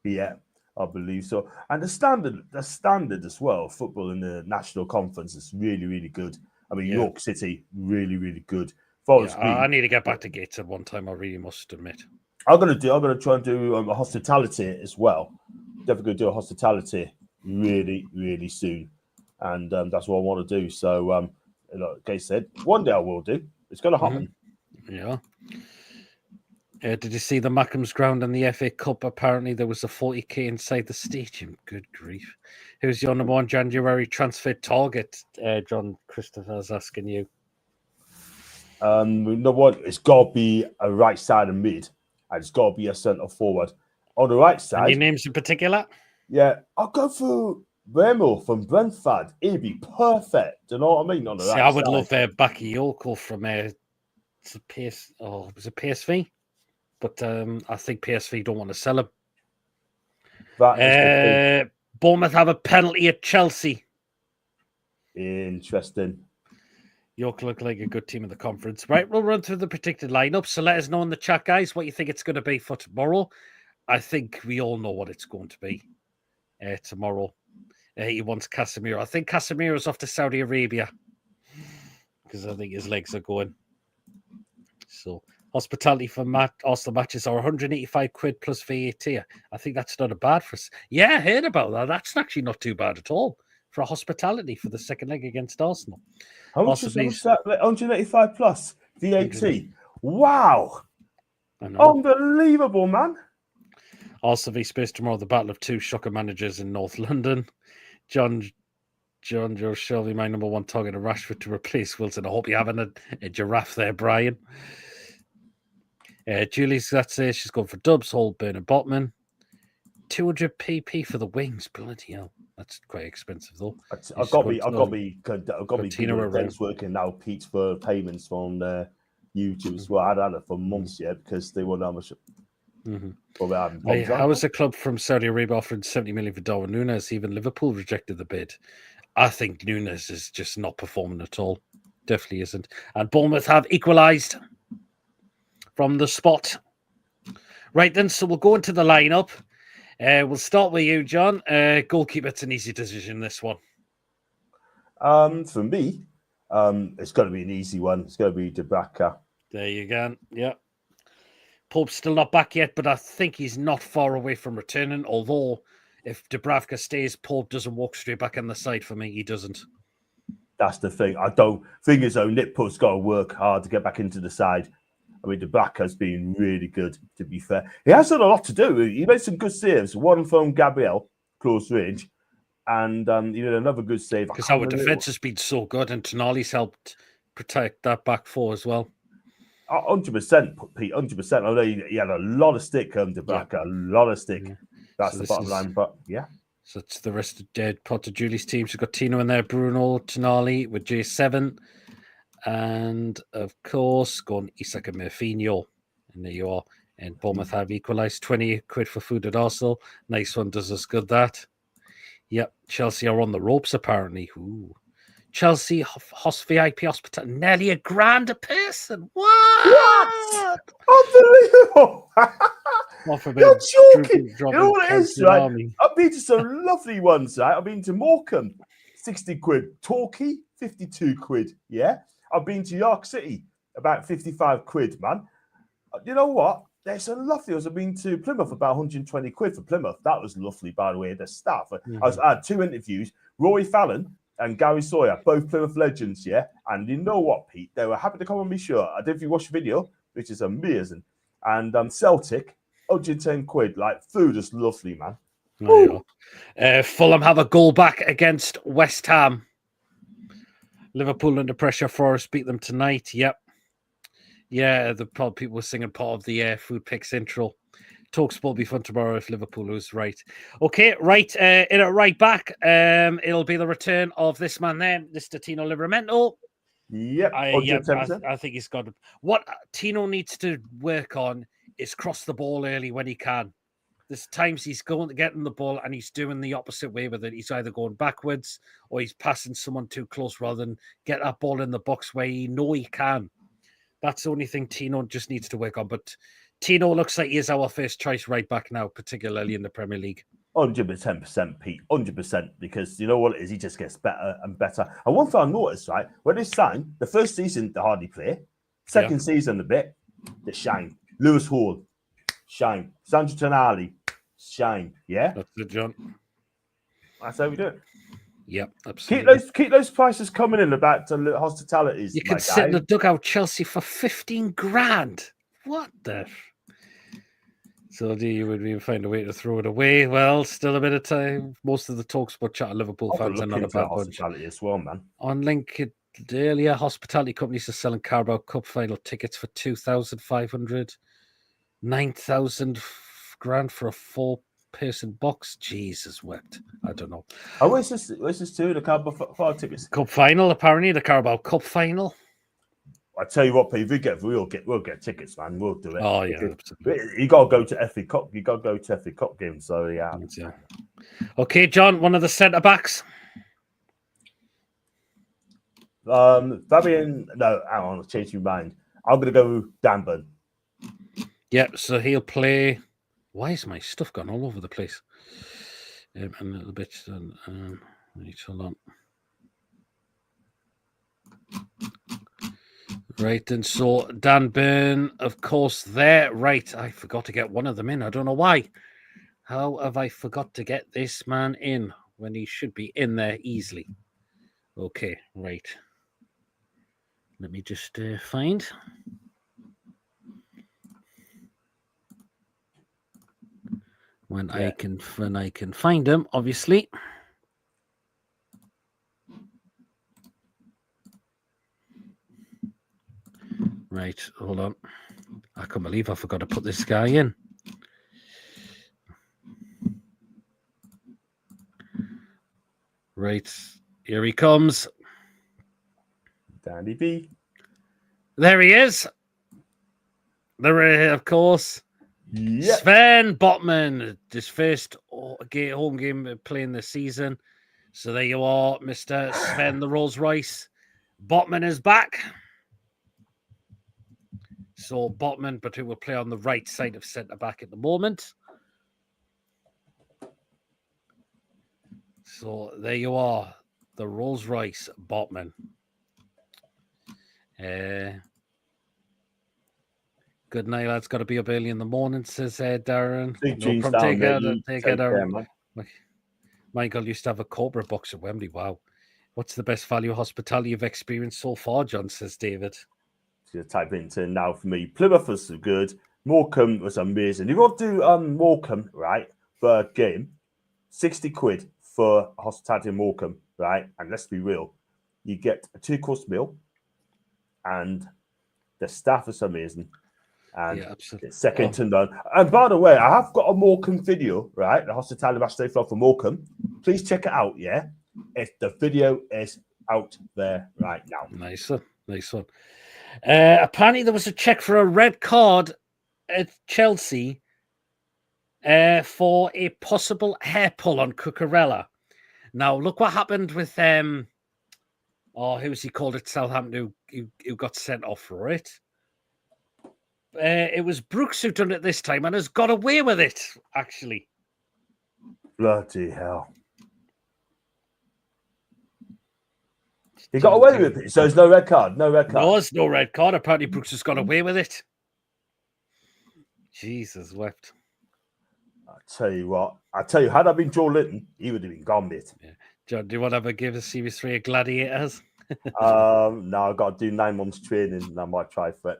Yeah. I believe so. And the standard as well, football in the national conference is really, really good. I mean, Yeah. York City, really, really good. Yeah, I need to get back to Gates at one time. I really must admit. I'm gonna try and do a hospitality as well. Definitely gonna do a hospitality really, really soon, and that's what I want to do. So, like Gay said, one day I will do. It's gonna happen. Yeah. Did you see the Mackham's ground in the FA Cup? Apparently, there was a 40k inside the stadium. Good grief! Who's your number 1 January transfer target? John Christopher's asking you. You know what? It's got to be a right side and mid, and it's got to be a centre forward. On the right side, any names in particular? Yeah, I'll go for Remo from Brentford. He'd be perfect. Do you know what I mean? On the right I would side. love Bakayoko from was it PSV? But I think PSV don't want to sell him. That is the thing. Bournemouth have a penalty at Chelsea. Interesting. York look like a good team in the conference. Right, we'll run through the predicted lineup. So let us know in the chat, guys, what you think it's going to be for tomorrow. I think we all know what it's going to be tomorrow. He wants Casemiro. I think Casemiro's off to Saudi Arabia because I think his legs are going. So hospitality for Arsenal matches are 185 quid plus VAT. I think that's not a bad for us. Yeah, I heard about that. That's actually not too bad at all for a hospitality for the second leg against Arsenal. How much is that? 185 plus VAT. Wow. Unbelievable, man. Arsenal v Spurs tomorrow, the battle of two shocker managers in North London. Joe Shelby, my number 1 target of Rashford to replace Wilson. I hope you're having a giraffe there, Brian. Julie's got she's going for Dubs, Holborn and Botman. 200 pp for the wings. Bloody hell. That's quite expensive though. I've got to be Den's working now, Pete, for payments from YouTube as well. I'd had it for months yet because they wouldn't know how much. How is a club from Saudi Arabia offering 70 million for Darwin Núñez? Even Liverpool rejected the bid. I think Núñez is just not performing at all. Definitely isn't. And Bournemouth have equalised from the spot. Right then, so we'll go into the lineup. We'll start with you, John. Goalkeeper, it's an easy decision, this one. For me, it's going to be an easy one. It's going to be Dubravka. There you go. Yeah. Pope's still not back yet, but I think he's not far away from returning. Although, if Dubravka stays, Pope doesn't walk straight back on the side for me. He doesn't. That's the thing. Thing is, though, Nick Pope's got to work hard to get back into the side. I mean, Dubravka's been really good, to be fair. He has done a lot to do. He made some good saves. One from Gabriel, close range, and he did another good save. Because our defence has been so good, and Tonali's helped protect that back four as well. 100%, Pete, 100%. I know he had a lot of stick, Dubravka, a lot of stick. That's so the bottom line, but yeah. So it's the rest of Dead Potter Julie's team. She's got Tino in there, Bruno, Tonali with J7. And of course, going Isak and Murfinho. And there you are. And Bournemouth have equalised 20 quid for food at Arsenal. Nice one, does us good that. Yep, Chelsea are on the ropes apparently. Ooh. Chelsea VIP hospital, nearly £1,000 a person. What? Unbelievable! You're joking. You know what it is, right? I've been to some lovely ones, right? I've been to Morecambe, 60 quid. Torquay, 52 quid. Yeah. I've been to York City, about 55 quid, man. You know what? There's some lovely ones. I've been to Plymouth, about 120 quid for Plymouth. That was lovely, by the way. The staff. I had 2 interviews. Rory Fallon and Gary Sawyer, both Plymouth legends, yeah? And you know what, Pete? They were happy to come on me shirt. I don't know if you watched the video, which is amazing. And Celtic, 110 quid. Like, food is lovely, man. Fulham have a goal back against West Ham. Liverpool under pressure. Forest beat them tonight. Yep. Yeah, the people were singing part of the Food Picks intro. Talksport will be fun tomorrow if Liverpool was right. Okay, right. In at right back, it'll be the return of this man there, Mr. Tino Livramento. Yep. I think he's got what Tino needs to work on is cross the ball early when he can. There's times he's going to get in the ball and he's doing the opposite way with it. He's either going backwards or he's passing someone too close rather than get that ball in the box where he know he can. That's the only thing Tino just needs to work on. But Tino looks like he is our first choice right back now, particularly in the Premier League. 110%, Pete. 100%. Because you know what it is? He just gets better and better. And one thing I noticed, right? When they signed, the first season, they hardly play. Second season, a bit, they shine. Lewis Hall, shine. Sandro Tonali, shine. Yeah? That's it, John. That's how we do it. Yep, absolutely. Keep those prices coming in about hospitalities. You can sit in the dugout Chelsea for 15 grand. What the? So do you would we find a way to throw it away? Well, still a bit of time. Most of the talks about chat Liverpool fans are not a bad bunch. As well, man. On link earlier, hospitality companies are selling Carabao Cup final tickets for 2,500, 9,000 grand for a 4-person box. Jesus wept. I don't know. Oh, where's this to? The Carabao tickets? Cup final, apparently the Carabao Cup final. I tell you what, Pete, we'll get tickets, man. We'll do it. Oh yeah, you gotta go to FA Cup. You gotta go to FA Cup games. So yeah. Okay, John, one of the centre backs. Fabian. No, hang on. Change my mind. I'm gonna go Dan Burn. Yep. So he'll play. Why is my stuff gone all over the place? A little bit. Hold on. Right, and so Dan Burn, of course, there. Right, I forgot to get one of them in. I don't know why. How have I forgot to get this man in when he should be in there easily? Okay, right. Let me just find. When I can find him, obviously. Right, hold on. I can't believe I forgot to put this guy in. Right, here he comes. Danny B. There he is. There, of course. Yep. Sven Botman, his first home game playing this season. So there you are, Mr. Sven the Rolls Royce. Botman is back. So Botman, but who will play on the right side of centre back at the moment. So there you are, the Rolls Royce Botman. Good night, lads. Got to be up early in the morning, says Darren. No problem. Take it, Darren. Michael used to have a corporate box at Wembley. Wow. What's the best value hospitality you've experienced so far, John, says David. Just type into now for me. Plymouth was good. Morecambe was amazing. You've got to do Morecambe, right, for a game. 60 quid for hospitality in Morecambe, right? And let's be real. You get a 2-course meal and the staff is amazing. And it's second to none. And by the way, I have got a Morecambe video, right? The hospitality match day for Morecambe. Please check it out, yeah? The video is out there right now. Nice one. Apparently, there was a check for a red card at Chelsea for a possible hair pull on Cucurella. Now, look what happened with who's he called at Southampton who got sent off for it. It was Brooks who done it this time and has got away with it, actually. Bloody hell. He got away with it, so there's no red card. No red card. No, there's no red card. Apparently, Brooks has got away with it. Jesus wept. I tell you what. Had I been Joe Linton, he would have been gone, mate. Yeah. John, do you want to have a give a Series 3 of Gladiators? No, I've got to do 9 months training and I might try for it.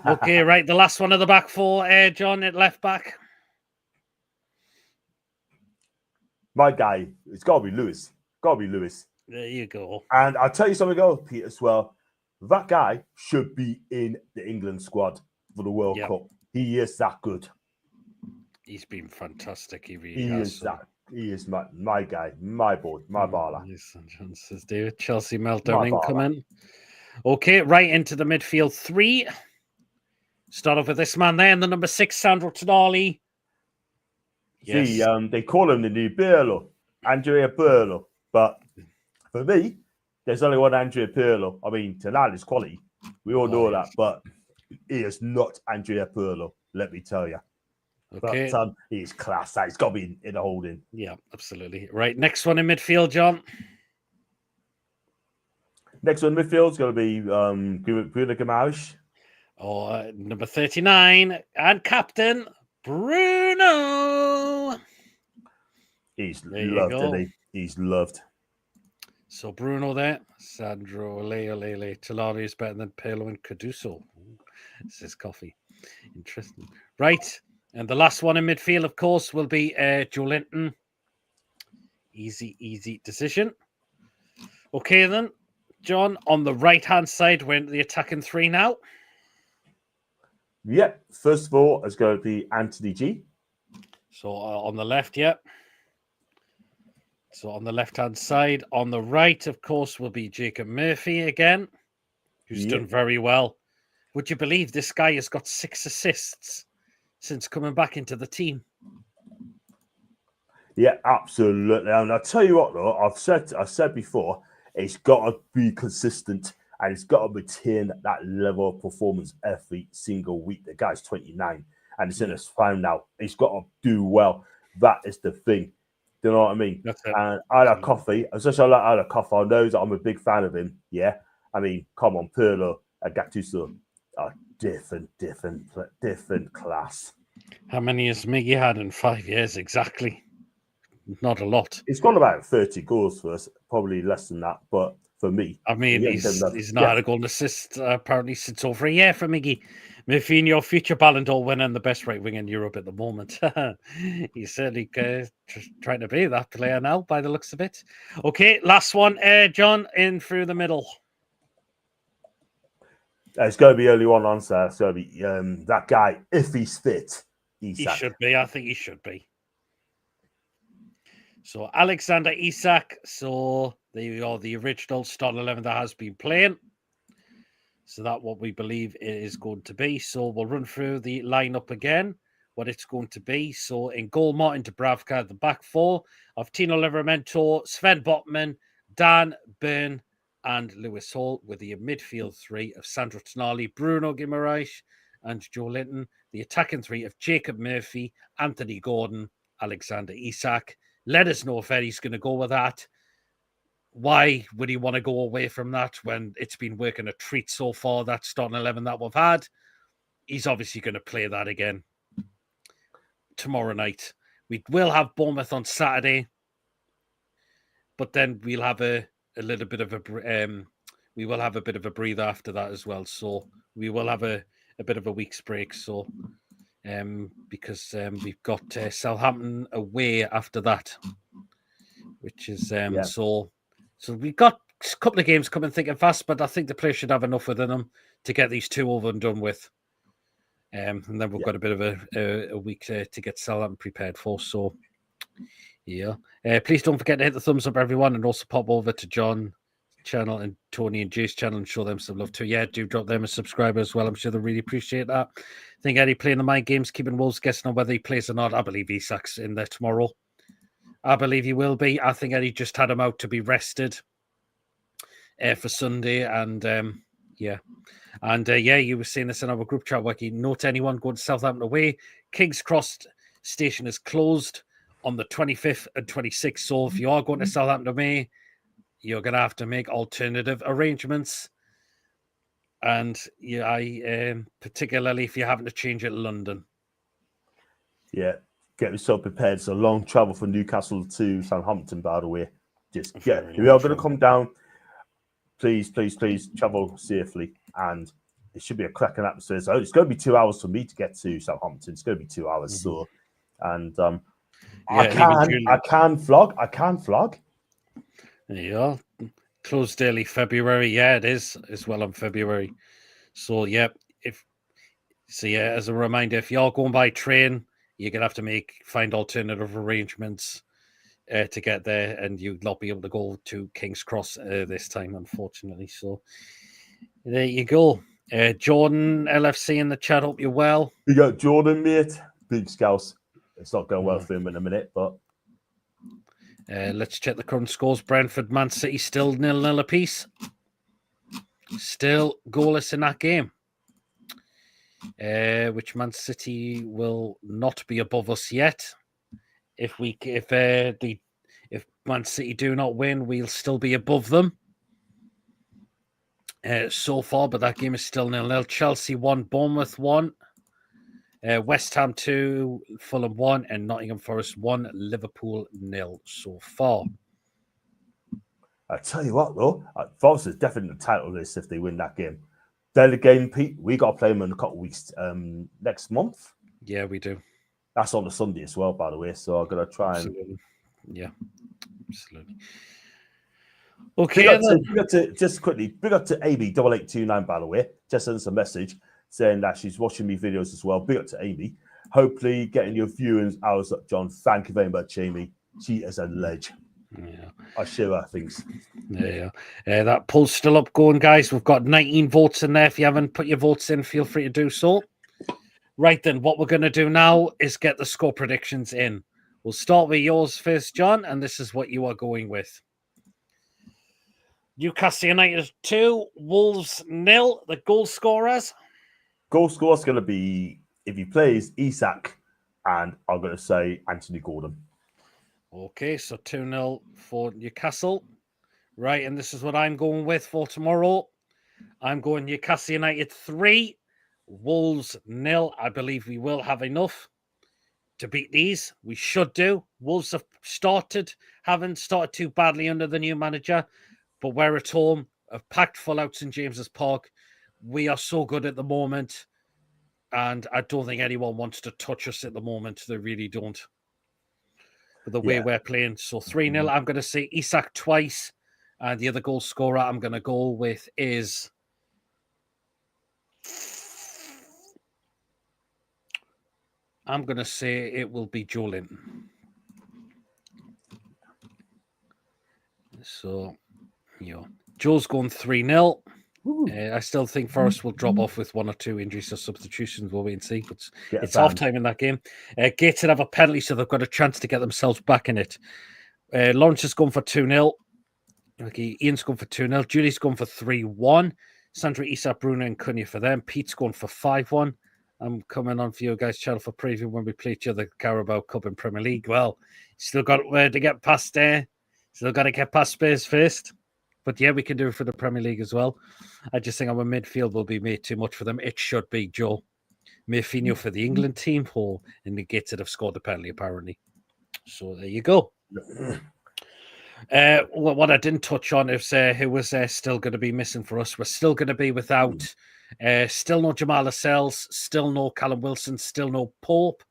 Okay, right. The last one of the back four, John, at left back. My guy, it's got to be Lewis. There you go. And I'll tell you something else, Pete, as well. That guy should be in the England squad for the World Cup. He is that good. He's been fantastic. He really has. He is my guy, my boy, my baller. John says, David, Chelsea meltdown incoming. Okay, right into the midfield 3. Start off with this man there in the number 6, Sandro Tonali. Yes. See, they call him the new Pirlo, Andrea Pirlo. But for me, there's only one Andrea Pirlo. I mean, Tonali's quality. We all know that, but he is not Andrea Pirlo, let me tell you. Okay. But he's class. That he's got to be in the holding. Yeah, absolutely. Right. Next one in midfield, John. Next one in midfield is going to be Bruno Guimaraes. Or number 39 and captain Bruno. He's There you loved, go. isn't he? He's loved. So Bruno there. Sandro Lele Talari is better than Pelo and Caduso. This is coffee. Interesting. Right. And the last one in midfield, of course, will be Joe Linton. Easy decision. Okay, then. John, on the right-hand side, we're into the attacking three now. Yep. First of all, it's going to be Anthony G. So on the left, yep. So on the left-hand side. On the right, of course, will be Jacob Murphy again, who's done very well. Would you believe this guy has got 6 assists since coming back into the team? Yeah, absolutely. And I'll tell you what, though, I've said before, it's got to be consistent and it's got to retain that level of performance every single week. The guy's 29 and it's in his prime now. He's got to do well. That is the thing. Do you know what I mean? That's it. And Isla Coffey, especially I like Isla Coffey, I know that I'm a big fan of him. Yeah. I mean, come on, Pirlo and Gattuso are different class. How many has Miggy had in 5 years exactly? Not a lot. He's got about 30 goals for us, probably less than that. But for me, I mean, he's not had a goal and assist apparently since over a year for Miggy. Mourinho, future Ballon d'Or winner and the best right wing in Europe at the moment. He's certainly trying to be that player now, by the looks of it. Okay, last one, John, in through the middle. It's going to be early one answer. It's going to be that guy, if he's fit. He should be. I think he should be. So Alexander Isak. So there you are, the original starting 11 that has been playing. So that's what we believe it is going to be. So we'll run through the lineup again, what it's going to be. So in goal, Martin Dubravka, the back four of Tino Livramento, Sven Botman, Dan Burn, and Lewis Hall, with the midfield three of Sandro Tonali, Bruno Guimaraes, and Joe Linton. The attacking three of Jacob Murphy, Anthony Gordon, Alexander Isak. Let us know if Eddie's going to go with that. Why would he want to go away from that when it's been working a treat so far, that starting 11 that we've had? He's obviously going to play that again tomorrow night. We will have Bournemouth on Saturday, but then we'll have a little bit of a we will have a bit of a breather after that as well. So we will have a bit of a week's break. So because we've got Southampton away after that, which is so we've got a couple of games coming thick and fast, but I think the players should have enough within them to get these two over and done with. And then we've got a bit of a week to get Southampton prepared for. So yeah, please don't forget to hit the thumbs up, everyone, and also pop over to John's channel and Tony and Jay's channel and show them some love too. Yeah, do drop them a subscriber as well. I'm sure they'll really appreciate that. I think Eddie playing the mind games, keeping Wolves guessing on whether he plays or not. I believe Isak's in there tomorrow. I believe he will be. I think Eddie just had him out to be rested for Sunday. And you were saying this in our group chat, Wacky. Note anyone going to Southampton away. King's Cross station is closed on the 25th and 26th. So if you are going to Southampton away, you're going to have to make alternative arrangements. And particularly if you're having to change at London. Yeah, get yourself prepared. It's a long travel from Newcastle to Southampton, by the way. Just if you are going to come down, please travel safely. And it should be a cracking atmosphere. So it's going to be 2 hours for me to get to Southampton. It's going to be 2 hours. Mm-hmm. So, and I can vlog. There you are. Closed early February. Yeah, it is as well on February. So yeah, as a reminder, if you're going by train, you're gonna have to find alternative arrangements to get there, and you'd not be able to go to King's Cross this time, unfortunately. So there you go. Jordan LFC in the chat. Hope you're well. You got Jordan, mate. Big scouse. It's not going well for him in a minute, but. Let's check the current scores. Brentford, Man City still 0-0 apiece. Still goalless in that game. which Man City will not be above us yet. If Man City do not win, we'll still be above them. So far, but that game is still 0-0. Chelsea 1, Bournemouth 1, West Ham 2, Fulham 1, and Nottingham Forest 1, Liverpool 0 so far. I tell you what, though, Forest is definitely the title race if they win that game. Then again, Pete, we got to play them in a couple of weeks next month. Yeah, we do. That's on the Sunday as well, by the way. So I'm gonna try absolutely. Yeah, absolutely. Okay, just quickly, big up to AB8829, by the way. Just sent us a message saying that she's watching me videos as well. Big up to Amy. Hopefully getting your viewing hours up, John. Thank you very much, Amy. She is a legend. Yeah. I share her things. Yeah. That poll's still up going, guys. We've got 19 votes in there. If you haven't put your votes in, feel free to do so. Right then, what we're going to do now is get the score predictions in. We'll start with yours first, John, and this is what you are going with. Newcastle United 2, Wolves 0. The goal scorers. Goal scorer's going to be, if he plays, Isak, and I'm going to say Anthony Gordon. Okay, so 2-0 for Newcastle. Right, and this is what I'm going with for tomorrow. I'm going Newcastle United 3, Wolves 0. I believe we will have enough to beat these. We should do. Wolves haven't started too badly under the new manager, but we're at home, a packed full out St. James's Park. We are so good at the moment, and I don't think anyone wants to touch us at the moment. They really don't. But the way we're playing. So 3-0, I'm going to say Isak twice, and the other goal scorer I'm going to go with is... I'm going to say it will be Joe Linton. So, Joe's going 3-0. I still think Forest will drop off with 1 or 2 injuries or substitutions. We'll wait and see. But it's half time in that game. Gateshead have a penalty, so they've got a chance to get themselves back in it. Lawrence is going for 2-0. Okay, Ian's going for 2-0. Julie's going for 3-1. Sandra, Isak, Bruno, and Cunha for them. Pete's going for 5-1. I'm coming on for you guys' channel for preview when we play each other Carabao Cup in Premier League. Well, still got to get past there. Still got to get past Spurs first. But yeah, we can do it for the Premier League as well. I just think our midfield will be made too much for them. It should be Joe. Mayfinho for the England team, and the Gateshead have scored the penalty, apparently. So there you go. What I didn't touch on is who was still going to be missing for us. We're still going to be without, still no Jamal Lascelles, still no Callum Wilson, still no Pope.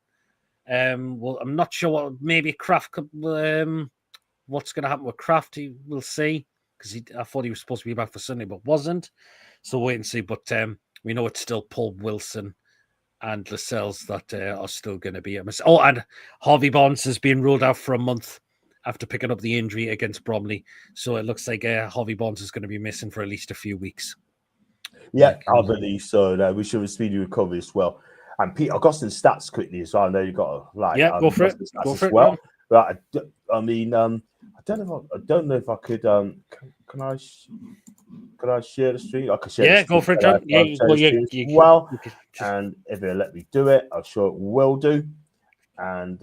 Well, I'm not sure what, maybe Kraft, what's going to happen with Kraft, we'll see. Because I thought he was supposed to be back for Sunday, but wasn't. So wait and see. But we know it's still Paul Wilson and Lascelles that are still going to be. Oh, and Harvey Barnes has been ruled out for a month after picking up the injury against Bromley. So it looks like Harvey Barnes is going to be missing for at least a few weeks. Yeah, I believe so. We should have speedy recovery as well. And Pete, I've got some stats quickly as well. I know you've got go for it. Go for it. Well. But I mean, I don't know if I could. Can I share the screen? I can share. Yeah, go for it, John. And if they let me do it, I'm sure it will do. And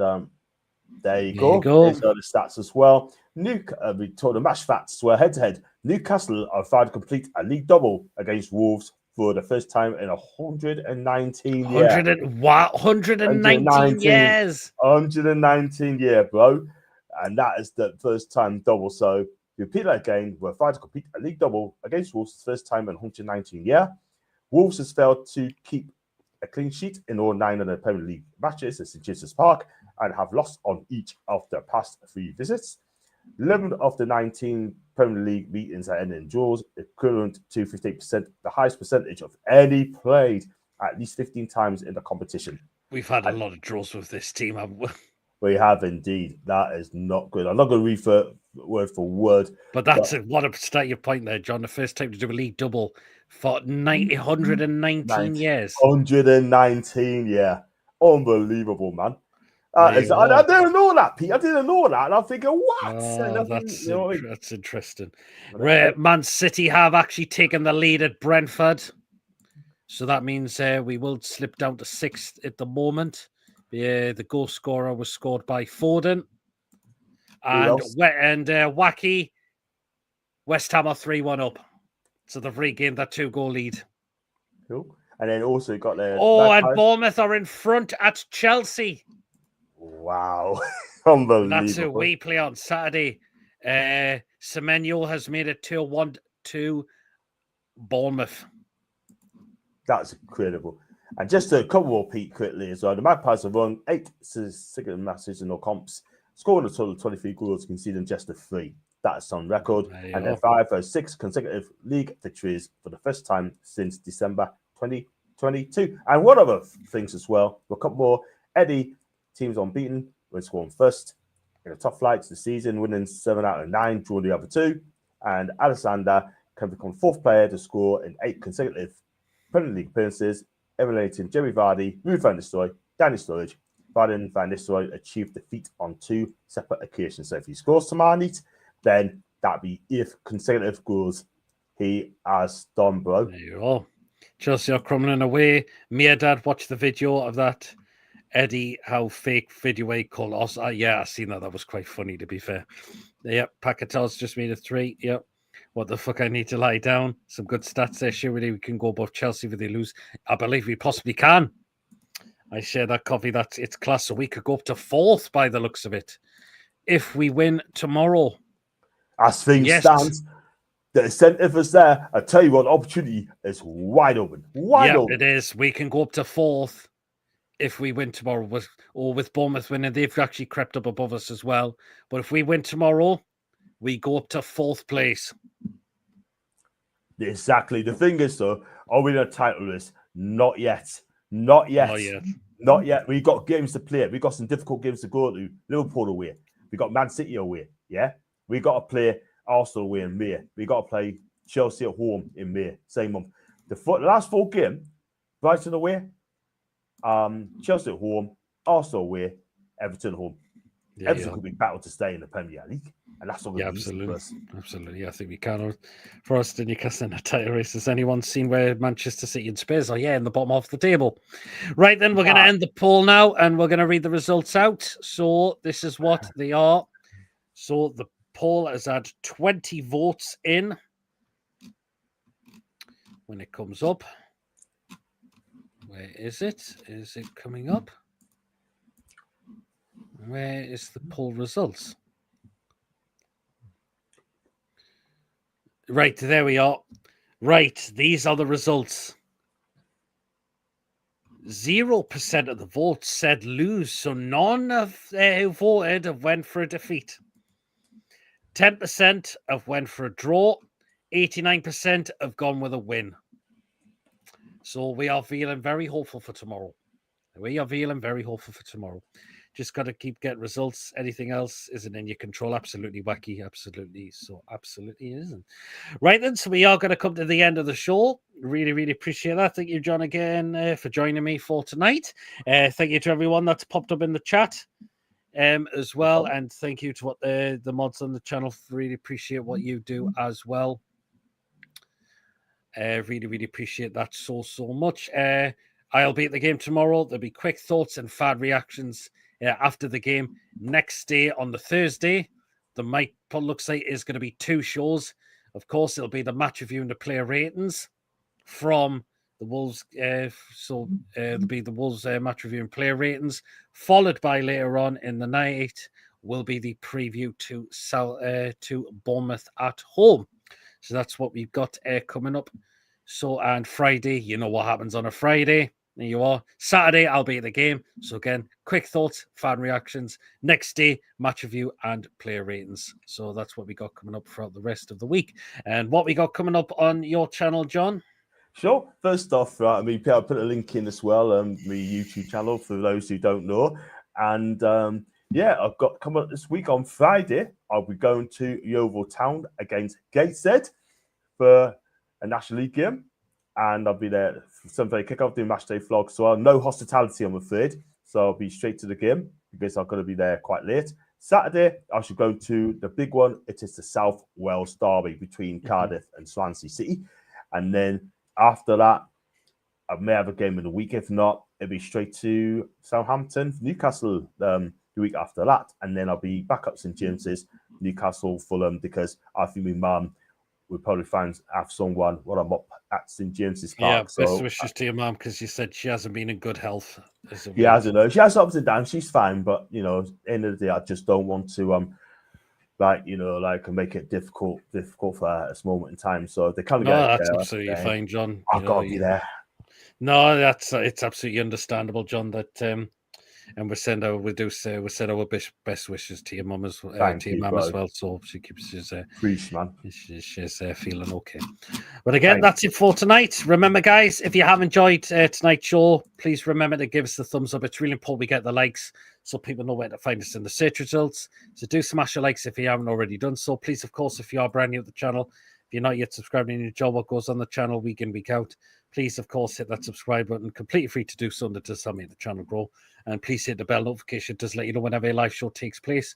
there you go. There's other stats as well. We told the match facts were head-to-head. Newcastle are trying to complete a league double against Wolves for the first time in 119 years. 119 years. 119 years, bro. And that is the first time double. So repeat that again. We're trying to complete a league double against Wolves for the first time in 119 years. Wolves has failed to keep a clean sheet in all 9 of the Premier League matches at St. James's Park and have lost on each of their past 3 visits. 11 of the 19 Premier League meetings are ended in draws, equivalent to 58%, the highest percentage of any played at least 15 times in the competition. We've had a lot of draws with this team, haven't we? We have indeed. That is not good. I'm not going to refer word for word. But what a state your point there, John. The first time to do a league double for 119 years. 119, yeah. Unbelievable, man. I didn't know that, Pete. I didn't know that. And I'm thinking, what? That's interesting. Man City have actually taken the lead at Brentford. So that means we will slip down to 6th at the moment. The goal scorer was scored by Foden. And Wacky, West Ham are 3-1 up. So they've regained that 2-goal lead. Cool. And then also got the... and Bournemouth are in front at Chelsea. Wow. Unbelievable. And that's who we play on Saturday. Semenyo has made it 2-1 to Bournemouth. That's incredible. And just a couple more, Pete, quickly as well. The Magpies have won 8 consecutive matches in all comps, scoring a total of 23 goals, conceding just 3. That's on record. And then 5 or 6 consecutive league victories for the first time since December 2022. And one other things as well, a couple more. Eddie, teams unbeaten, when scoring first in the top flights this season, winning 7 out of 9, drawing the other 2. And Alexander can become 4th player to score in 8 consecutive Premier League appearances, emulating Jamie Vardy, Ruud van Nistelrooy, Danny Sturridge. Vardy and Van Nistelrooy achieved defeat on 2 separate occasions. So if he scores tomorrow, then that'd be 8 consecutive goals he has done, bro. There you go. Chelsea are crumbling away. Me and Dad watched the video of that Eddie Howe fake video he called us. Yeah, I seen that. That was quite funny, to be fair. Yep, Paquetá's just made a 3. Yep. What the fuck? I need to lie down. Some good stats there. Surely we can go above Chelsea if they lose. I believe we possibly can. I share that copy. That's it's class. So we could go up to 4th by the looks of it if we win tomorrow. As things stand, the incentive is there. I tell you what, the opportunity is wide open. Wide open. It is. We can go up to 4th if we win tomorrow. With Bournemouth winning, they've actually crept up above us as well. But if we win tomorrow, we go up to 4th place. Exactly. The thing is, though, are we in a title race? Not yet. Not yet. Not yet. Not yet. We've got games to play. We've got some difficult games to go to. Liverpool away. We've got Man City away. Yeah. We've got to play Arsenal away in May. We've got to play Chelsea at home in May. Same month. The last 4 games, Brighton away, Chelsea at home, Arsenal away, Everton at home. Everton could be battled to stay in the Premier League. And that's all absolutely. Absolutely. I think we can. For us, the Newcastle in a title race. Has anyone seen where Manchester City and Spurs are? Yeah, in the bottom of the table. Right, then we're going to end the poll now and we're going to read the results out. So this is what they are. So the poll has had 20 votes in. When it comes up. Where is it? Is it coming up? Where is the poll results? Right, there we are. Right, these are the results. 0% of the votes said lose, so none of who voted have went for a defeat. 10% have went for a draw. 89% have gone with a win. So we are feeling very hopeful for tomorrow. Just got to keep getting results. Anything else isn't in your control. Absolutely wacky. Absolutely. So absolutely isn't. Right then. So we are going to come to the end of the show. Really, really appreciate that. Thank you, John, again for joining me for tonight. Thank you to everyone that's popped up in the chat as well. And thank you to what the mods on the channel. Really appreciate what you do as well. Really, really appreciate that so much. I'll be at the game tomorrow. There'll be quick thoughts and fan reactions after the game. Next day on the Thursday, looks like is going to be 2 shows. Of course, it'll be the match review and the player ratings from the Wolves. It'll be the Wolves match review and player ratings, followed by later on in the night will be the preview to Bournemouth at home. So that's what we've got coming up. So, and Friday, you know what happens on a Friday. There you are. Saturday, I'll be at the game. So again, quick thoughts, fan reactions. Next day, match review and player ratings. So that's what we got coming up throughout the rest of the week. And what we got coming up on your channel, John? Sure. First off, I'll put a link in as well, my YouTube channel for those who don't know. And I've got coming up this week on Friday. I'll be going to Yeovil Town against Gateshead for a National League game. And I'll be there for 7:30 kickoff, doing match day vlog. So no hospitality, I'm afraid. So I'll be straight to the game because I'm going to be there quite late. Saturday, I should go to the big one. It is the South Wales derby between Cardiff and Swansea City. And then after that, I may have a game in the week. If not, it'll be straight to Southampton, Newcastle the week after that. And then I'll be back up St. James's, Newcastle, Fulham, because I think my mum will probably have someone when I'm up at St. James's Park. Yeah, best wishes to your mum, because you said she hasn't been in good health. Yeah, I don't know. She has ups and downs. She's fine. But, you know, at the end of the day, I just don't want to, make it difficult for her at this moment in time. So they kind of that's absolutely fine, John. I've got to be there. No, it's absolutely understandable, John. That and we send our best wishes to your mum as well. So she keeps she's feeling okay. But again, that's it for tonight. Remember, guys, if you have enjoyed tonight's show, please remember to give us the thumbs up. It's really important we get the likes so people know where to find us in the search results. So do smash your likes if you haven't already done so. Please, of course, if you are brand new to the channel, if you're not yet subscribed and you enjoy what goes on the channel week in, week out, please, of course, hit that subscribe button. Completely free to do so, and it does help make the channel grow. And please hit the bell notification. It does let you know whenever a live show takes place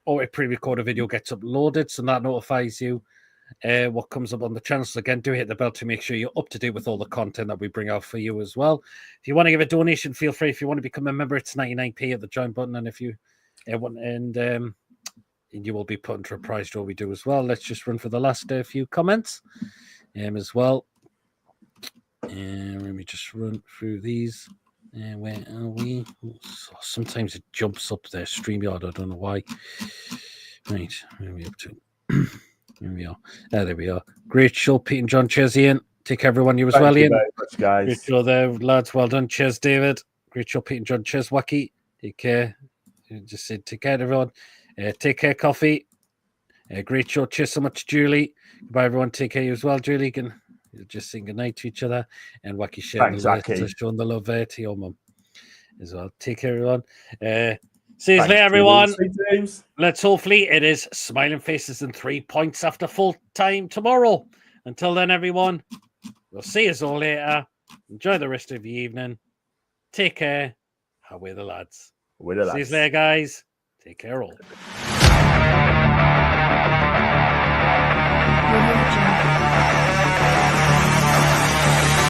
or a pre-recorded video gets uploaded, so that notifies you what comes up on the channel. So again, do hit the bell to make sure you're up to date with all the content that we bring out for you as well. If you want to give a donation, feel free. If you want to become a member, it's 99p at the join button. And if you want, and you will be put into a prize draw we do as well. Let's just run for the last few comments as well. And let me just run through these. Where are we? Sometimes it jumps up there. StreamYard, I don't know why. Right, where are we up to? Here we are. There we are. Great show, Pete and John. Cheers, Ian. Take care, everyone. You as well, Ian. Thank you very much, guys. Great show there, lads. Well done. Cheers, David. Great show, Pete and John. Cheers, Wacky. Take care. Just said take care, everyone. Take care, Coffee. Great show. Cheers so much, Julie. Goodbye, everyone. Take care, you as well, Julie. Can just saying goodnight to each other, and Wacky sharing showing the love to your mum as well. Take care, everyone. See you later, everyone. Let's hopefully it is smiling faces and 3 points after full time tomorrow. Until then, everyone, we'll see us all later. Enjoy the rest of the evening. Take care. Away the lads. See you later, guys. Take care all.